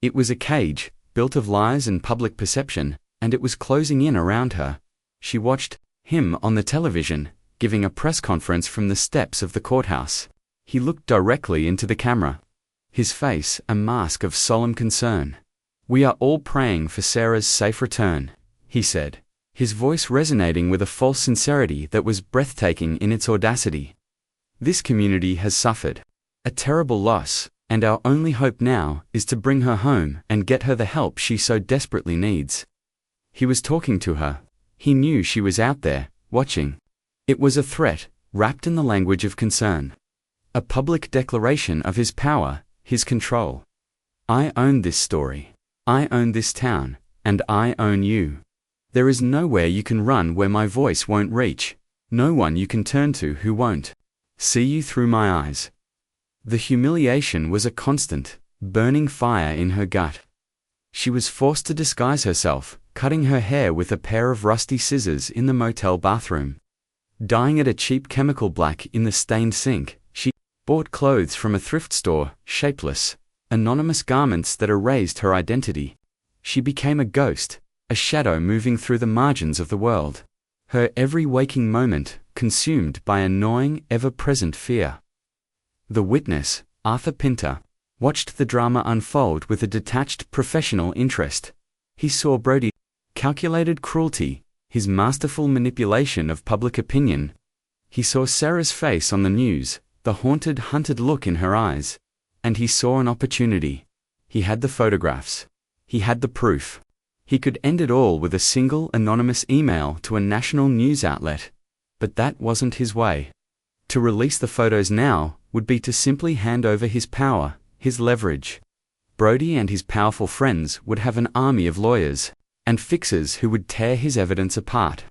It was a cage, built of lies and public perception, and it was closing in around her. She watched him on the television, giving a press conference from the steps of the courthouse. He looked directly into the camera, his face a mask of solemn concern. "We are all praying for Sarah's safe return," he said, his voice resonating with a false sincerity that was breathtaking in its audacity. "This community has suffered a terrible loss, and our only hope now is to bring her home and get her the help she so desperately needs." He was talking to her. He knew she was out there, watching. It was a threat, wrapped in the language of concern. A public declaration of his power, his control. "I own this story. I own this town, and I own you. There is nowhere you can run where my voice won't reach, no one you can turn to who won't see you through my eyes." The humiliation was a constant, burning fire in her gut. She was forced to disguise herself, cutting her hair with a pair of rusty scissors in the motel bathroom. Dyeing it a cheap chemical black in the stained sink, she bought clothes from a thrift store, shapeless, anonymous garments that erased her identity. She became a ghost, a shadow moving through the margins of the world. Her every waking moment consumed by a gnawing, ever-present fear. The witness, Arthur Pinter, watched the drama unfold with a detached professional interest. He saw Brody's calculated cruelty, his masterful manipulation of public opinion. He saw Sarah's face on the news, the haunted, hunted look in her eyes. And he saw an opportunity. He had the photographs. He had the proof. He could end it all with a single anonymous email to a national news outlet. But that wasn't his way. To release the photos now would be to simply hand over his power, his leverage. Brody and his powerful friends would have an army of lawyers and fixers who would tear his evidence apart,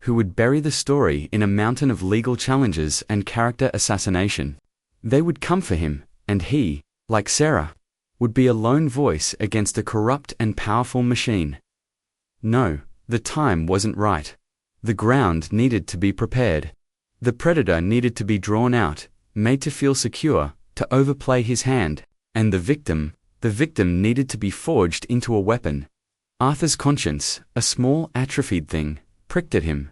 who would bury the story in a mountain of legal challenges and character assassination. They would come for him, and he, like Sarah, would be a lone voice against a corrupt and powerful machine. No, the time wasn't right. The ground needed to be prepared. The predator needed to be drawn out, made to feel secure, to overplay his hand, and the victim needed to be forged into a weapon. Arthur's conscience, a small atrophied thing, pricked at him.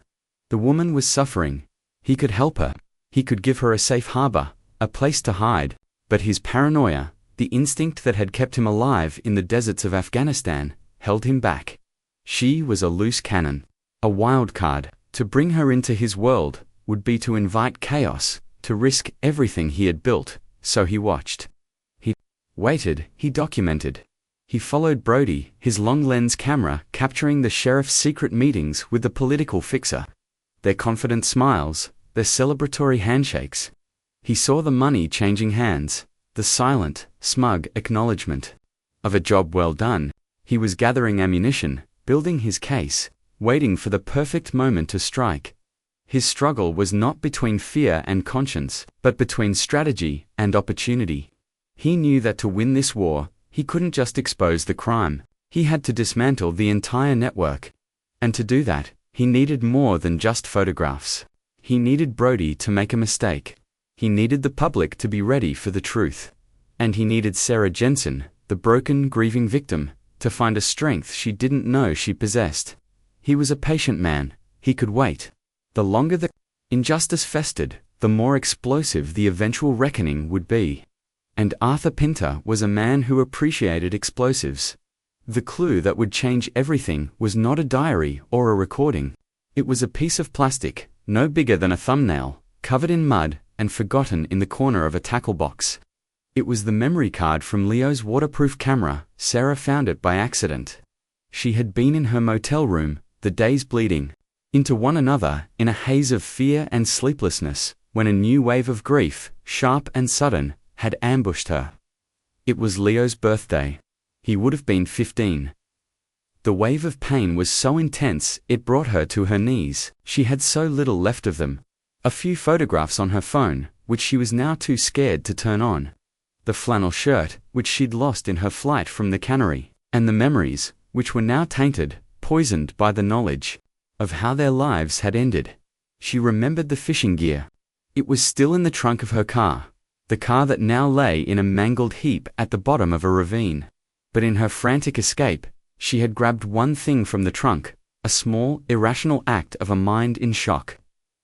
The woman was suffering. He could help her. He could give her a safe harbor, a place to hide. But his paranoia, the instinct that had kept him alive in the deserts of Afghanistan, held him back. She was a loose cannon, a wild card. To bring her into his world would be to invite chaos, to risk everything he had built. So he watched. He waited, he documented. He followed Brody, his long-lens camera capturing the sheriff's secret meetings with the political fixer. Their confident smiles, their celebratory handshakes. He saw the money changing hands, the silent, smug acknowledgement of a job well done. He was gathering ammunition, building his case, waiting for the perfect moment to strike. His struggle was not between fear and conscience, but between strategy and opportunity. He knew that to win this war, he couldn't just expose the crime. He had to dismantle the entire network. And to do that, he needed more than just photographs. He needed Brody to make a mistake. He needed the public to be ready for the truth. And he needed Sarah Jensen, the broken, grieving victim, to find a strength she didn't know she possessed. He was a patient man. He could wait. The longer the injustice festered, the more explosive the eventual reckoning would be. And Arthur Pinter was a man who appreciated explosives. The clue that would change everything was not a diary or a recording. It was a piece of plastic, no bigger than a thumbnail, covered in mud and forgotten in the corner of a tackle box. It was the memory card from Leo's waterproof camera. Sarah found it by accident. She had been in her motel room, the days bleeding into one another in a haze of fear and sleeplessness, when a new wave of grief, sharp and sudden, had ambushed her. It was Leo's birthday. He would have been 15. The wave of pain was so intense it brought her to her knees. She had so little left of them. A few photographs on her phone, which she was now too scared to turn on. The flannel shirt, which she'd lost in her flight from the cannery, and the memories, which were now tainted, poisoned by the knowledge of how their lives had ended. She remembered the fishing gear. It was still in the trunk of her car, the car that now lay in a mangled heap at the bottom of a ravine. But in her frantic escape, she had grabbed one thing from the trunk, a small, irrational act of a mind in shock.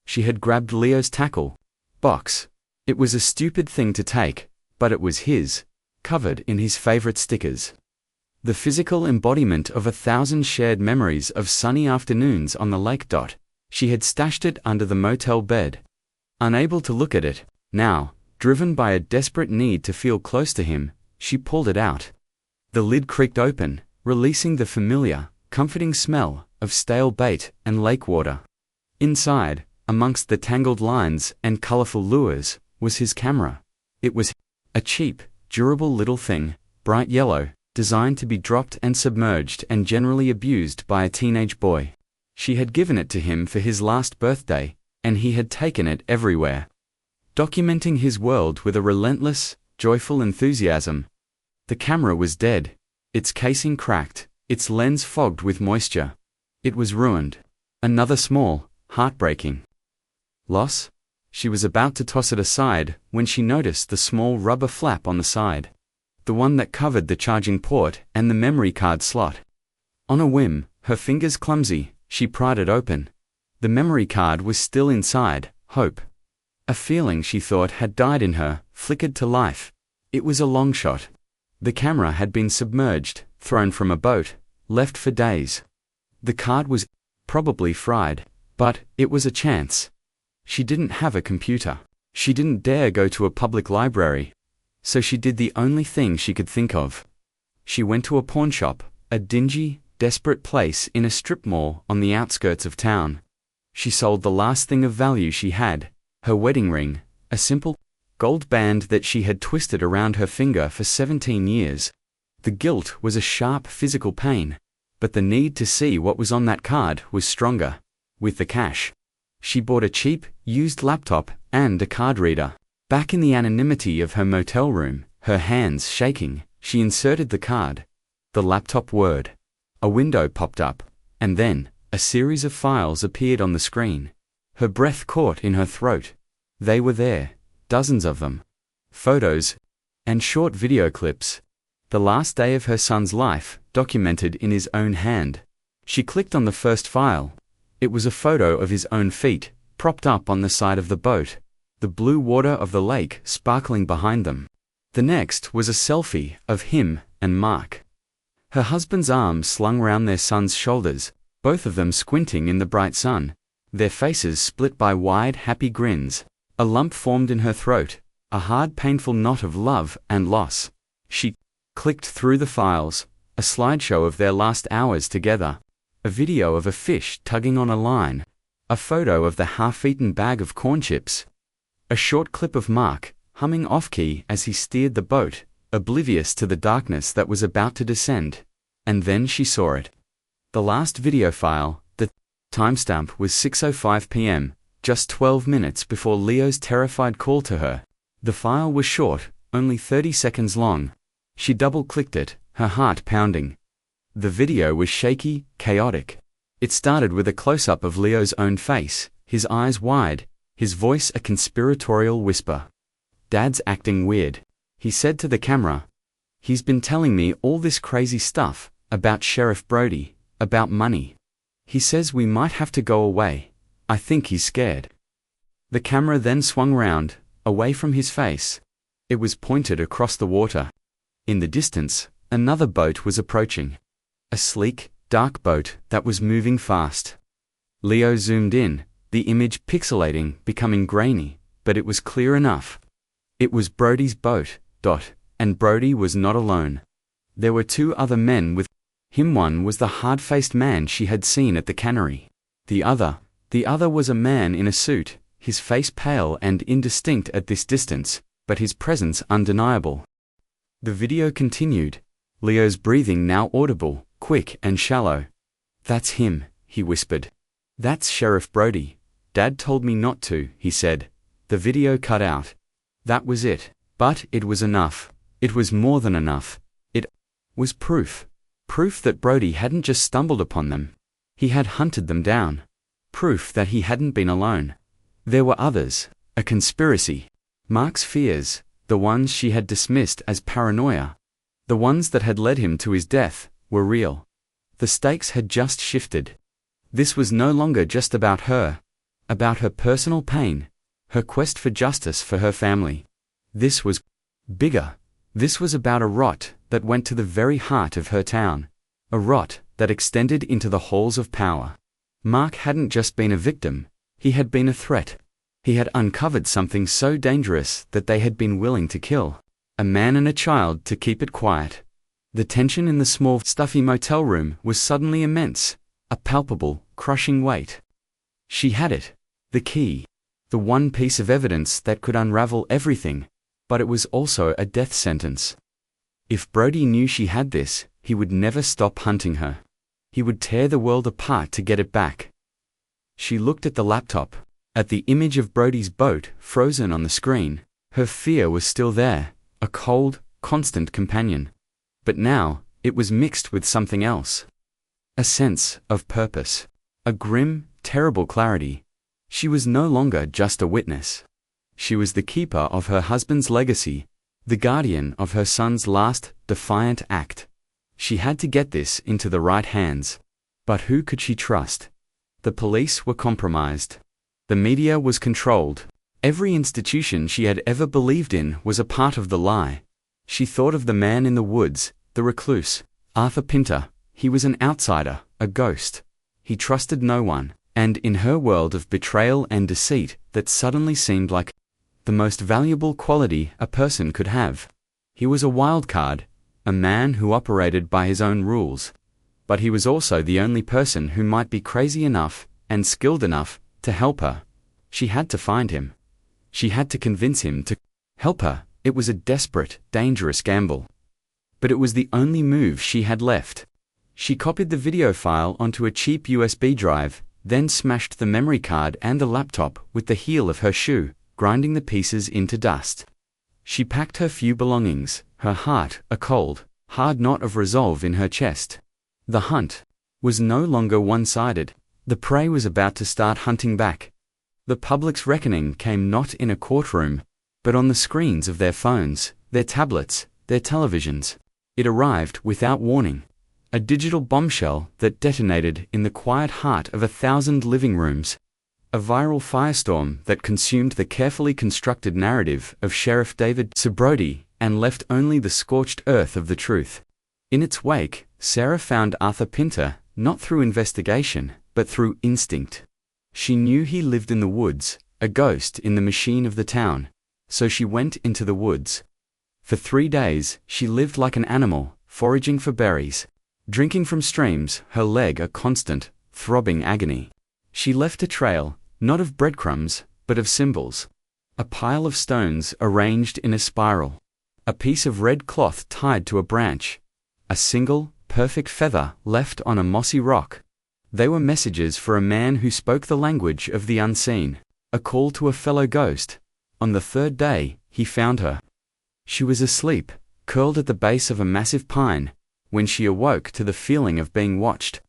She had grabbed Leo's tackle box. It was a stupid thing to take, but it was his, covered in his favorite stickers. The physical embodiment of 1,000 shared memories of sunny afternoons on the lake. She had stashed it under the motel bed. Unable to look at it, now, driven by a desperate need to feel close to him, she pulled it out. The lid creaked open, releasing the familiar, comforting smell of stale bait and lake water. Inside, amongst the tangled lines and colorful lures, was his camera. It was a cheap, durable little thing, bright yellow, designed to be dropped and submerged and generally abused by a teenage boy. She had given it to him for his last birthday, and he had taken it everywhere, documenting his world with a relentless, joyful enthusiasm. The camera was dead, its casing cracked, its lens fogged with moisture. It was ruined. Another small, heartbreaking loss. She was about to toss it aside when she noticed the small rubber flap on the side, the one that covered the charging port and the memory card slot. On a whim, her fingers clumsy, she pried it open. The memory card was still inside. Hope, a feeling she thought had died in her, flickered to life. It was a long shot. The camera had been submerged, thrown from a boat, left for days. The card was probably fried, but it was a chance. She didn't have a computer. She didn't dare go to a public library. So she did the only thing she could think of. She went to a pawn shop, a dingy, desperate place in a strip mall on the outskirts of town. She sold the last thing of value she had, her wedding ring, a simple gold band that she had twisted around her finger for 17 years. The guilt was a sharp physical pain, but the need to see what was on that card was stronger. With the cash, she bought a cheap, used laptop and a card reader. Back in the anonymity of her motel room, her hands shaking, she inserted the card. The laptop word. A window popped up, and then a series of files appeared on the screen. Her breath caught in her throat. They were there, dozens of them. Photos and short video clips. The last day of her son's life, documented in his own hand. She clicked on the first file. It was a photo of his own feet, propped up on the side of the boat, the blue water of the lake sparkling behind them. The next was a selfie of him and Mark. Her husband's arms slung round their son's shoulders, both of them squinting in the bright sun, their faces split by wide, happy grins. A lump formed in her throat, a hard, painful knot of love and loss. She clicked through the files, a slideshow of their last hours together, a video of a fish tugging on a line, a photo of the half-eaten bag of corn chips, a short clip of Mark, humming off-key as he steered the boat, oblivious to the darkness that was about to descend. And then she saw it. The last video file, the timestamp was 6:05 p.m., just 12 minutes before Leo's terrified call to her. The file was short, only 30 seconds long. She double-clicked it, her heart pounding. The video was shaky, chaotic. It started with a close-up of Leo's own face, his eyes wide, his voice a conspiratorial whisper. "Dad's acting weird," he said to the camera. He's been telling me all this crazy stuff, about Sheriff Brody, about money. He says we might have to go away. I think he's scared. The camera then swung round, away from his face. It was pointed across the water. In the distance, another boat was approaching. A sleek, dark boat that was moving fast. Leo zoomed in, the image pixelating, becoming grainy, but it was clear enough. It was Brody's boat, and Brody was not alone. There were two other men with him. One was the hard-faced man she had seen at the cannery. The other was a man in a suit, his face pale and indistinct at this distance, but his presence undeniable. The video continued, Leo's breathing now audible, quick and shallow. "That's him," he whispered. "That's Sheriff Brody. Dad told me not to," he said. The video cut out. That was it. But it was enough. It was more than enough. It was proof. Proof that Brody hadn't just stumbled upon them. He had hunted them down. Proof that he hadn't been alone. There were others. A conspiracy. Mark's fears, the ones she had dismissed as paranoia, the ones that had led him to his death, were real. The stakes had just shifted. This was no longer just about her personal pain, her quest for justice for her family. This was bigger. This was about a rot that went to the very heart of her town. A rot that extended into the halls of power. Mark hadn't just been a victim, he had been a threat. He had uncovered something so dangerous that they had been willing to kill a man and a child to keep it quiet. The tension in the small, stuffy motel room was suddenly immense, a palpable, crushing weight. She had it, the key, the one piece of evidence that could unravel everything, but it was also a death sentence. If Brody knew she had this, he would never stop hunting her. He would tear the world apart to get it back. She looked at the laptop, at the image of Brody's boat frozen on the screen. Her fear was still there, a cold, constant companion. But now, it was mixed with something else. A sense of purpose. A grim, terrible clarity. She was no longer just a witness. She was the keeper of her husband's legacy, the guardian of her son's last, defiant act. She had to get this into the right hands. But who could she trust? The police were compromised. The media was controlled. Every institution she had ever believed in was a part of the lie. She thought of the man in the woods, the recluse, Arthur Pinter. He was an outsider, a ghost. He trusted no one, and in her world of betrayal and deceit, that suddenly seemed like the most valuable quality a person could have. He was a wild card, a man who operated by his own rules. But he was also the only person who might be crazy enough and skilled enough to help her. She had to find him. She had to convince him to help her. It was a desperate, dangerous gamble. But it was the only move she had left. She copied the video file onto a cheap USB drive, then smashed the memory card and the laptop with the heel of her shoe, grinding the pieces into dust. She packed her few belongings, her heart a cold, hard knot of resolve in her chest. The hunt was no longer one-sided. The prey was about to start hunting back. The public's reckoning came not in a courtroom, but on the screens of their phones, their tablets, their televisions. It arrived without warning. A digital bombshell that detonated in the quiet heart of 1,000 living rooms. A viral firestorm that consumed the carefully constructed narrative of Sheriff David Brody and left only the scorched earth of the truth. In its wake, Sarah found Arthur Pinter, not through investigation, but through instinct. She knew he lived in the woods, a ghost in the machine of the town. So she went into the woods. For 3 days, she lived like an animal, foraging for berries. Drinking from streams, her leg a constant, throbbing agony. She left a trail, not of breadcrumbs, but of symbols. A pile of stones arranged in a spiral. A piece of red cloth tied to a branch. A single, perfect feather left on a mossy rock. They were messages for a man who spoke the language of the unseen. A call to a fellow ghost. On the 3rd day, he found her. She was asleep, curled at the base of a massive pine, when she awoke to the feeling of being watched.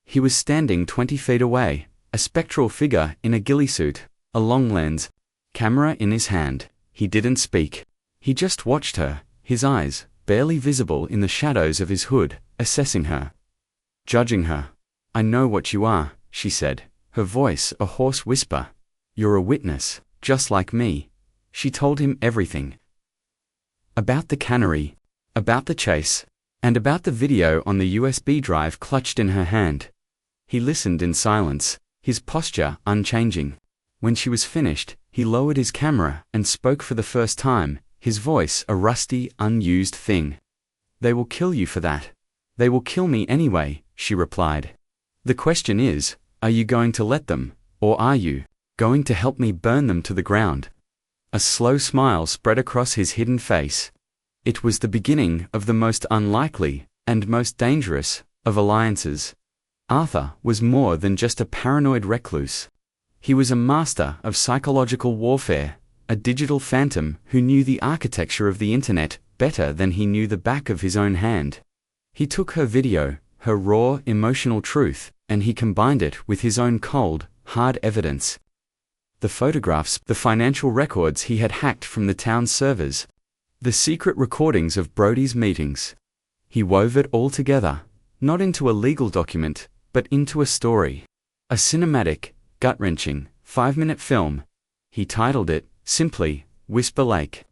He was standing 20 feet away, a spectral figure in a ghillie suit, a long lens, camera in his hand. He didn't speak. He just watched her, his eyes, barely visible in the shadows of his hood, assessing her. Judging her. "I know what you are," she said, her voice a hoarse whisper. "You're a witness, just like me." She told him everything. About the cannery, about the chase, and about the video on the USB drive clutched in her hand. He listened in silence, his posture unchanging. When she was finished, he lowered his camera and spoke for the first time, his voice a rusty, unused thing. "They will kill you for that. They will kill me anyway," she replied. "The question is, are you going to let them, or are you going to help me burn them to the ground?" A slow smile spread across his hidden face. It was the beginning of the most unlikely and most dangerous of alliances. Arthur was more than just a paranoid recluse. He was a master of psychological warfare, a digital phantom who knew the architecture of the internet better than he knew the back of his own hand. He took her video, her raw, emotional truth, and he combined it with his own cold, hard evidence. The photographs, the financial records he had hacked from the town's servers, the secret recordings of Brody's meetings. He wove it all together, not into a legal document, but into a story. A cinematic, gut-wrenching, 5-minute film. He titled it, simply, Whisper Lake.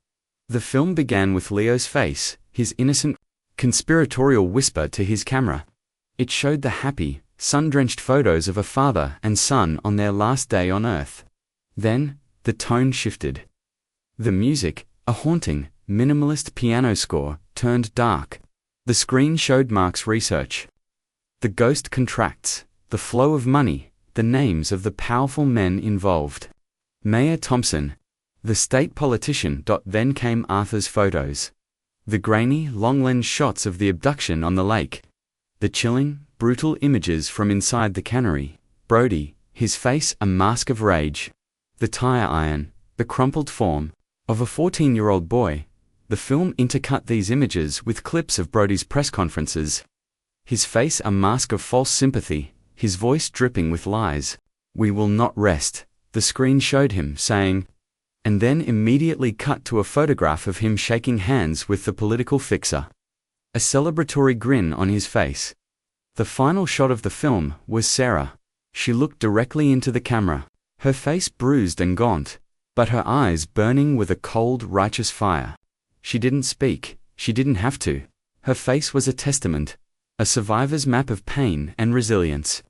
The film began with Leo's face, his innocent, conspiratorial whisper to his camera. It showed the happy, sun-drenched photos of a father and son on their last day on Earth. Then, the tone shifted. The music, a haunting, minimalist piano score, turned dark. The screen showed Mark's research. The ghost contracts, the flow of money, the names of the powerful men involved. Mayor Thompson, the state politician. Then came Arthur's photos. The grainy, long-lens shots of the abduction on the lake. The chilling, brutal images from inside the cannery. Brody, his face a mask of rage. The tire iron, the crumpled form of a 14-year-old boy. The film intercut these images with clips of Brody's press conferences. His face a mask of false sympathy, his voice dripping with lies. "We will not rest," the screen showed him saying, and then immediately cut to a photograph of him shaking hands with the political fixer. A celebratory grin on his face. The final shot of the film was Sarah. She looked directly into the camera, her face bruised and gaunt, but her eyes burning with a cold, righteous fire. She didn't speak, she didn't have to. Her face was a testament, a survivor's map of pain and resilience.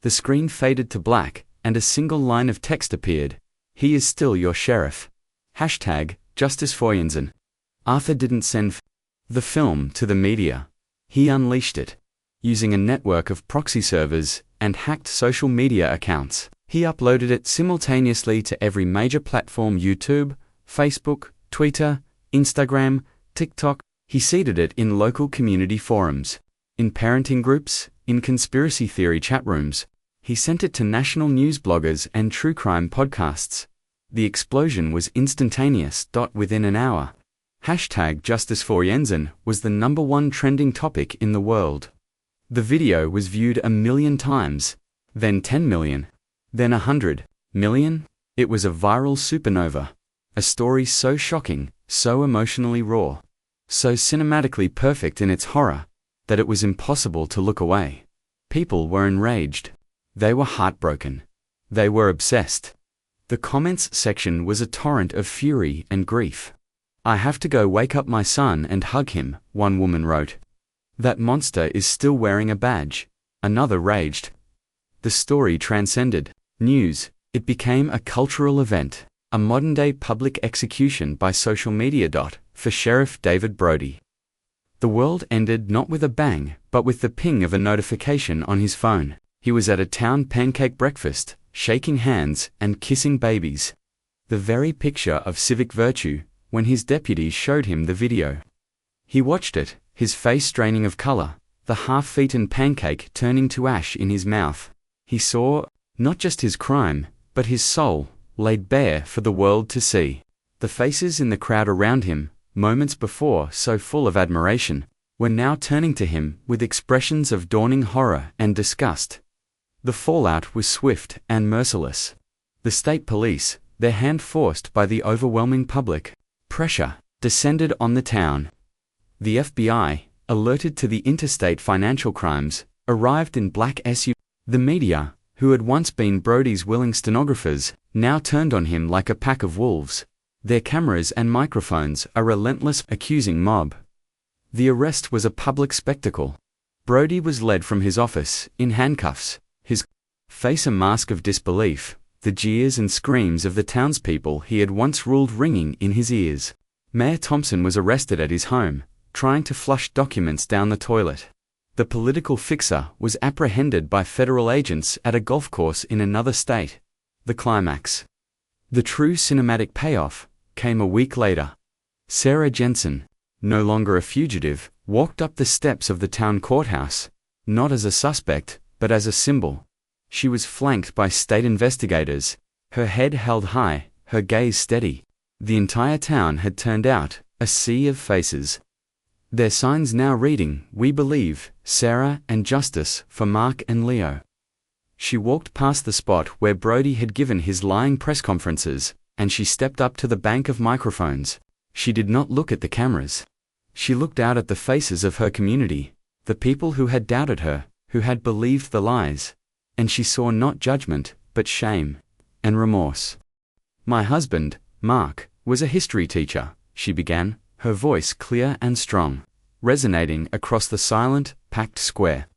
The screen faded to black, and a single line of text appeared. "He is still your sheriff. #Justice for Jensen." Arthur didn't send the film to the media. He unleashed it. Using a network of proxy servers and hacked social media accounts, he uploaded it simultaneously to every major platform: YouTube, Facebook, Twitter, Instagram, TikTok. He seeded it in local community forums, in parenting groups, in conspiracy theory chat rooms. He sent it to national news bloggers and true crime podcasts. The explosion was instantaneous. Within an hour, #Justice for Jensen was the #1 trending topic in the world. The video was viewed 1 million times, then 10 million, then 100 million. It was a viral supernova. A story so shocking, so emotionally raw, so cinematically perfect in its horror, that it was impossible to look away. People were enraged. They were heartbroken. They were obsessed. The comments section was a torrent of fury and grief. "I have to go wake up my son and hug him," one woman wrote. "That monster is still wearing a badge," another raged. The story transcended news. It became a cultural event, a modern-day public execution by social media. For Sheriff David Brody, the world ended not with a bang, but with the ping of a notification on his phone. He was at a town pancake breakfast, shaking hands and kissing babies. The very picture of civic virtue, when his deputies showed him the video. He watched it, his face straining of color, the half-eaten pancake turning to ash in his mouth. He saw, not just his crime, but his soul, laid bare for the world to see. The faces in the crowd around him, moments before so full of admiration, were now turning to him with expressions of dawning horror and disgust. The fallout was swift and merciless. The state police, their hand forced by the overwhelming public pressure, descended on the town. The FBI, alerted to the interstate financial crimes, arrived in black SUV. The media, who had once been Brody's willing stenographers, now turned on him like a pack of wolves. Their cameras and microphones, a relentless, accusing mob. The arrest was a public spectacle. Brody was led from his office, in handcuffs, his face a mask of disbelief, the jeers and screams of the townspeople he had once ruled ringing in his ears. Mayor Thompson was arrested at his home, trying to flush documents down the toilet. The political fixer was apprehended by federal agents at a golf course in another state. The climax. The true cinematic payoff came a week later. Sarah Jensen, no longer a fugitive, walked up the steps of the town courthouse, not as a suspect, but as a symbol. She was flanked by state investigators, her head held high, her gaze steady. The entire town had turned out, a sea of faces. Their signs now reading, "We believe, Sarah and justice for Mark and Leo." She walked past the spot where Brody had given his lying press conferences, and she stepped up to the bank of microphones. She did not look at the cameras. She looked out at the faces of her community, the people who had doubted her, who had believed the lies. And she saw not judgment, but shame and remorse. "My husband, Mark, was a history teacher," she began, her voice clear and strong, resonating across the silent, packed square.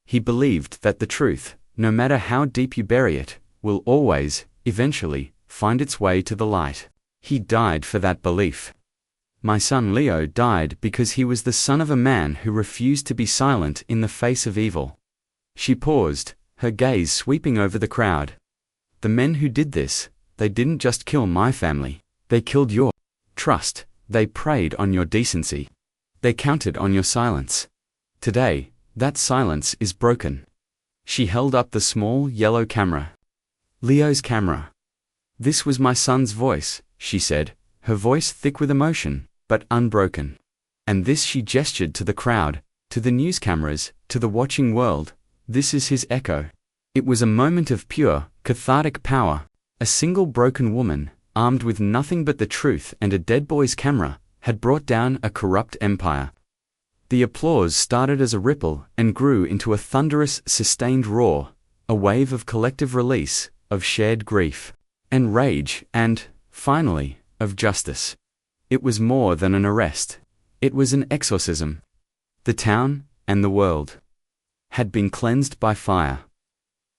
"He believed that the truth, no matter how deep you bury it, will always, eventually, find its way to the light. He died for that belief. My son Leo died because he was the son of a man who refused to be silent in the face of evil." She paused, her gaze sweeping over the crowd. "The men who did this, they didn't just kill my family, they killed your trust, they preyed on your decency. They counted on your silence. Today, that silence is broken." She held up the small, yellow camera. Leo's camera. "This was my son's voice," she said, her voice thick with emotion, but unbroken. "And this," she gestured to the crowd, to the news cameras, to the watching world, "this is his echo." It was a moment of pure, cathartic power. A single broken woman, armed with nothing but the truth and a dead boy's camera, had brought down a corrupt empire. The applause started as a ripple and grew into a thunderous, sustained roar, a wave of collective release, of shared grief, and rage, and, finally, of justice. It was more than an arrest. It was an exorcism. The town, and the world, had been cleansed by fire.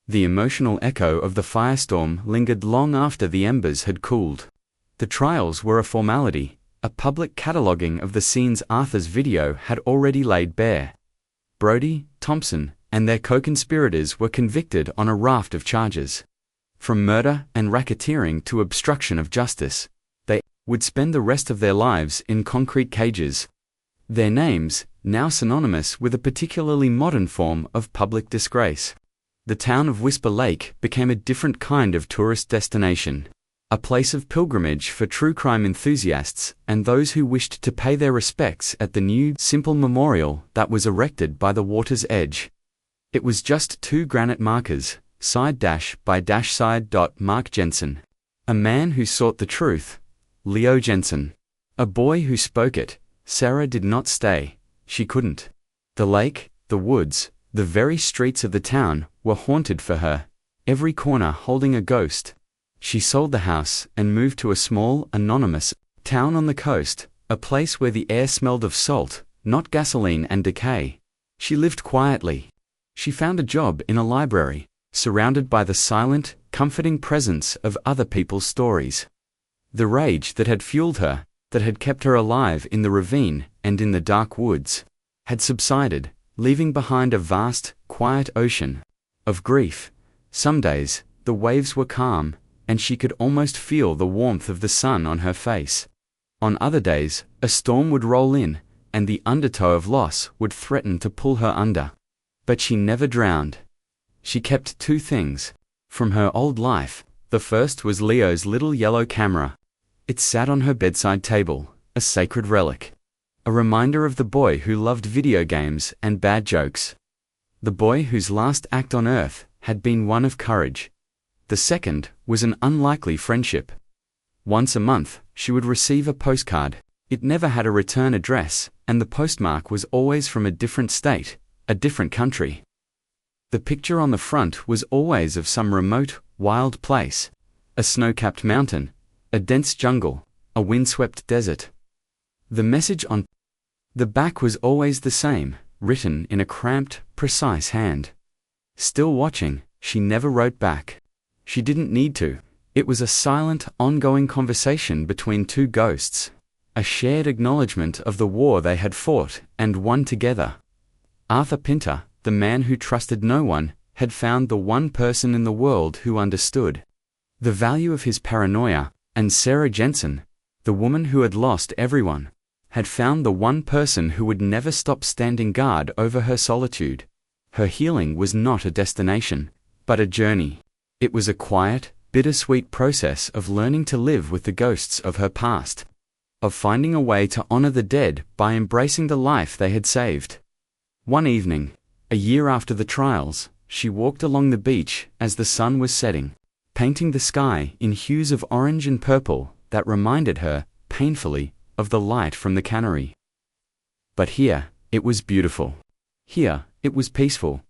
The emotional echo of the firestorm lingered long after the embers had cooled. The trials were a formality, a public cataloguing of the scenes Arthur's video had already laid bare. Brody, Thompson, and their co-conspirators were convicted on a raft of charges. From murder and racketeering to obstruction of justice, they would spend the rest of their lives in concrete cages. Their names, now synonymous with a particularly modern form of public disgrace. The town of Whisper Lake became a different kind of tourist destination, a place of pilgrimage for true crime enthusiasts and those who wished to pay their respects at the new, simple memorial that was erected by the water's edge. It was just 2 granite markers, side dash by dash side dot Mark Jensen, a man who sought the truth, Leo Jensen, a boy who spoke it. Sarah did not stay, she couldn't. The lake, the woods, the very streets of the town were haunted for her, every corner holding a ghost. She sold the house and moved to a small, anonymous town on the coast, a place where the air smelled of salt, not gasoline and decay. She lived quietly. She found a job in a library, surrounded by the silent, comforting presence of other people's stories. The rage that had fueled her, that had kept her alive in the ravine and in the dark woods, had subsided, leaving behind a vast, quiet ocean of grief. Some days, the waves were calm, and she could almost feel the warmth of the sun on her face. On other days, a storm would roll in, and the undertow of loss would threaten to pull her under. But she never drowned. She kept 2 things from her old life. The first was Leo's little yellow camera. It sat on her bedside table, a sacred relic. A reminder of the boy who loved video games and bad jokes. The boy whose last act on earth had been one of courage. The second was an unlikely friendship. Once a month, she would receive a postcard. It never had a return address, and the postmark was always from a different state, a different country. The picture on the front was always of some remote, wild place, a snow-capped mountain, a dense jungle, a windswept desert. The message on the back was always the same, written in a cramped, precise hand. Still watching, she never wrote back. She didn't need to. It was a silent, ongoing conversation between two ghosts, a shared acknowledgement of the war they had fought and won together. Arthur Pinter, the man who trusted no one, had found the one person in the world who understood the value of his paranoia, and Sarah Jensen, the woman who had lost everyone, had found the one person who would never stop standing guard over her solitude. Her healing was not a destination, but a journey. It was a quiet, bittersweet process of learning to live with the ghosts of her past, of finding a way to honor the dead by embracing the life they had saved. One evening, a year after the trials, she walked along the beach as the sun was setting, painting the sky in hues of orange and purple that reminded her, painfully, of the light from the cannery. But here, it was beautiful. Here, it was peaceful.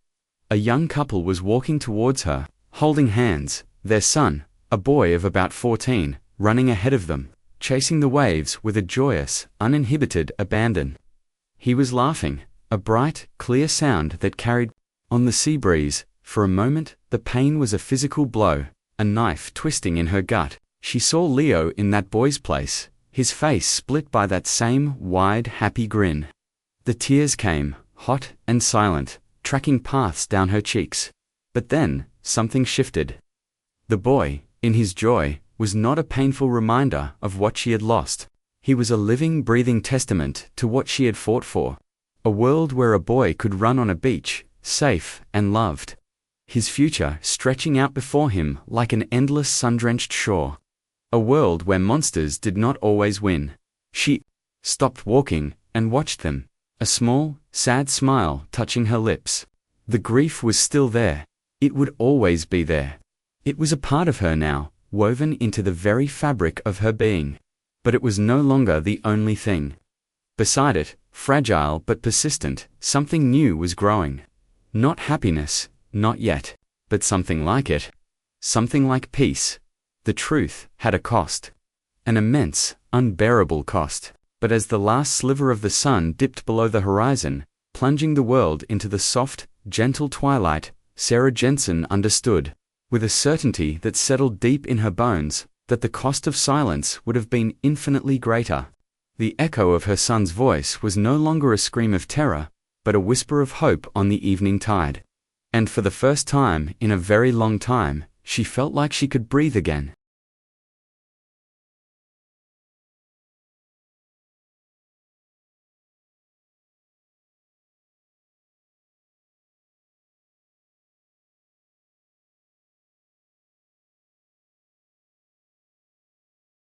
A young couple was walking towards her, holding hands, their son, a boy of about 14, running ahead of them, chasing the waves with a joyous, uninhibited abandon. He was laughing, a bright, clear sound that carried on the sea breeze. For a moment, the pain was a physical blow, a knife twisting in her gut. She saw Leo in that boy's place, his face split by that same wide, happy grin. The tears came, hot and silent, tracking paths down her cheeks. But then, something shifted. The boy, in his joy, was not a painful reminder of what she had lost. He was a living, breathing testament to what she had fought for. A world where a boy could run on a beach, safe and loved. His future stretching out before him like an endless sun-drenched shore. A world where monsters did not always win. She stopped walking and watched them, a small, sad smile touching her lips. The grief was still there. It would always be there. It was a part of her now, woven into the very fabric of her being. But it was no longer the only thing. Beside it, fragile but persistent, something new was growing. Not happiness, not yet, but something like it. Something like peace. The truth had a cost. An immense, unbearable cost. But as the last sliver of the sun dipped below the horizon, plunging the world into the soft, gentle twilight, Sarah Jensen understood, with a certainty that settled deep in her bones, that the cost of silence would have been infinitely greater. The echo of her son's voice was no longer a scream of terror, but a whisper of hope on the evening tide. And for the first time in a very long time, she felt like she could breathe again.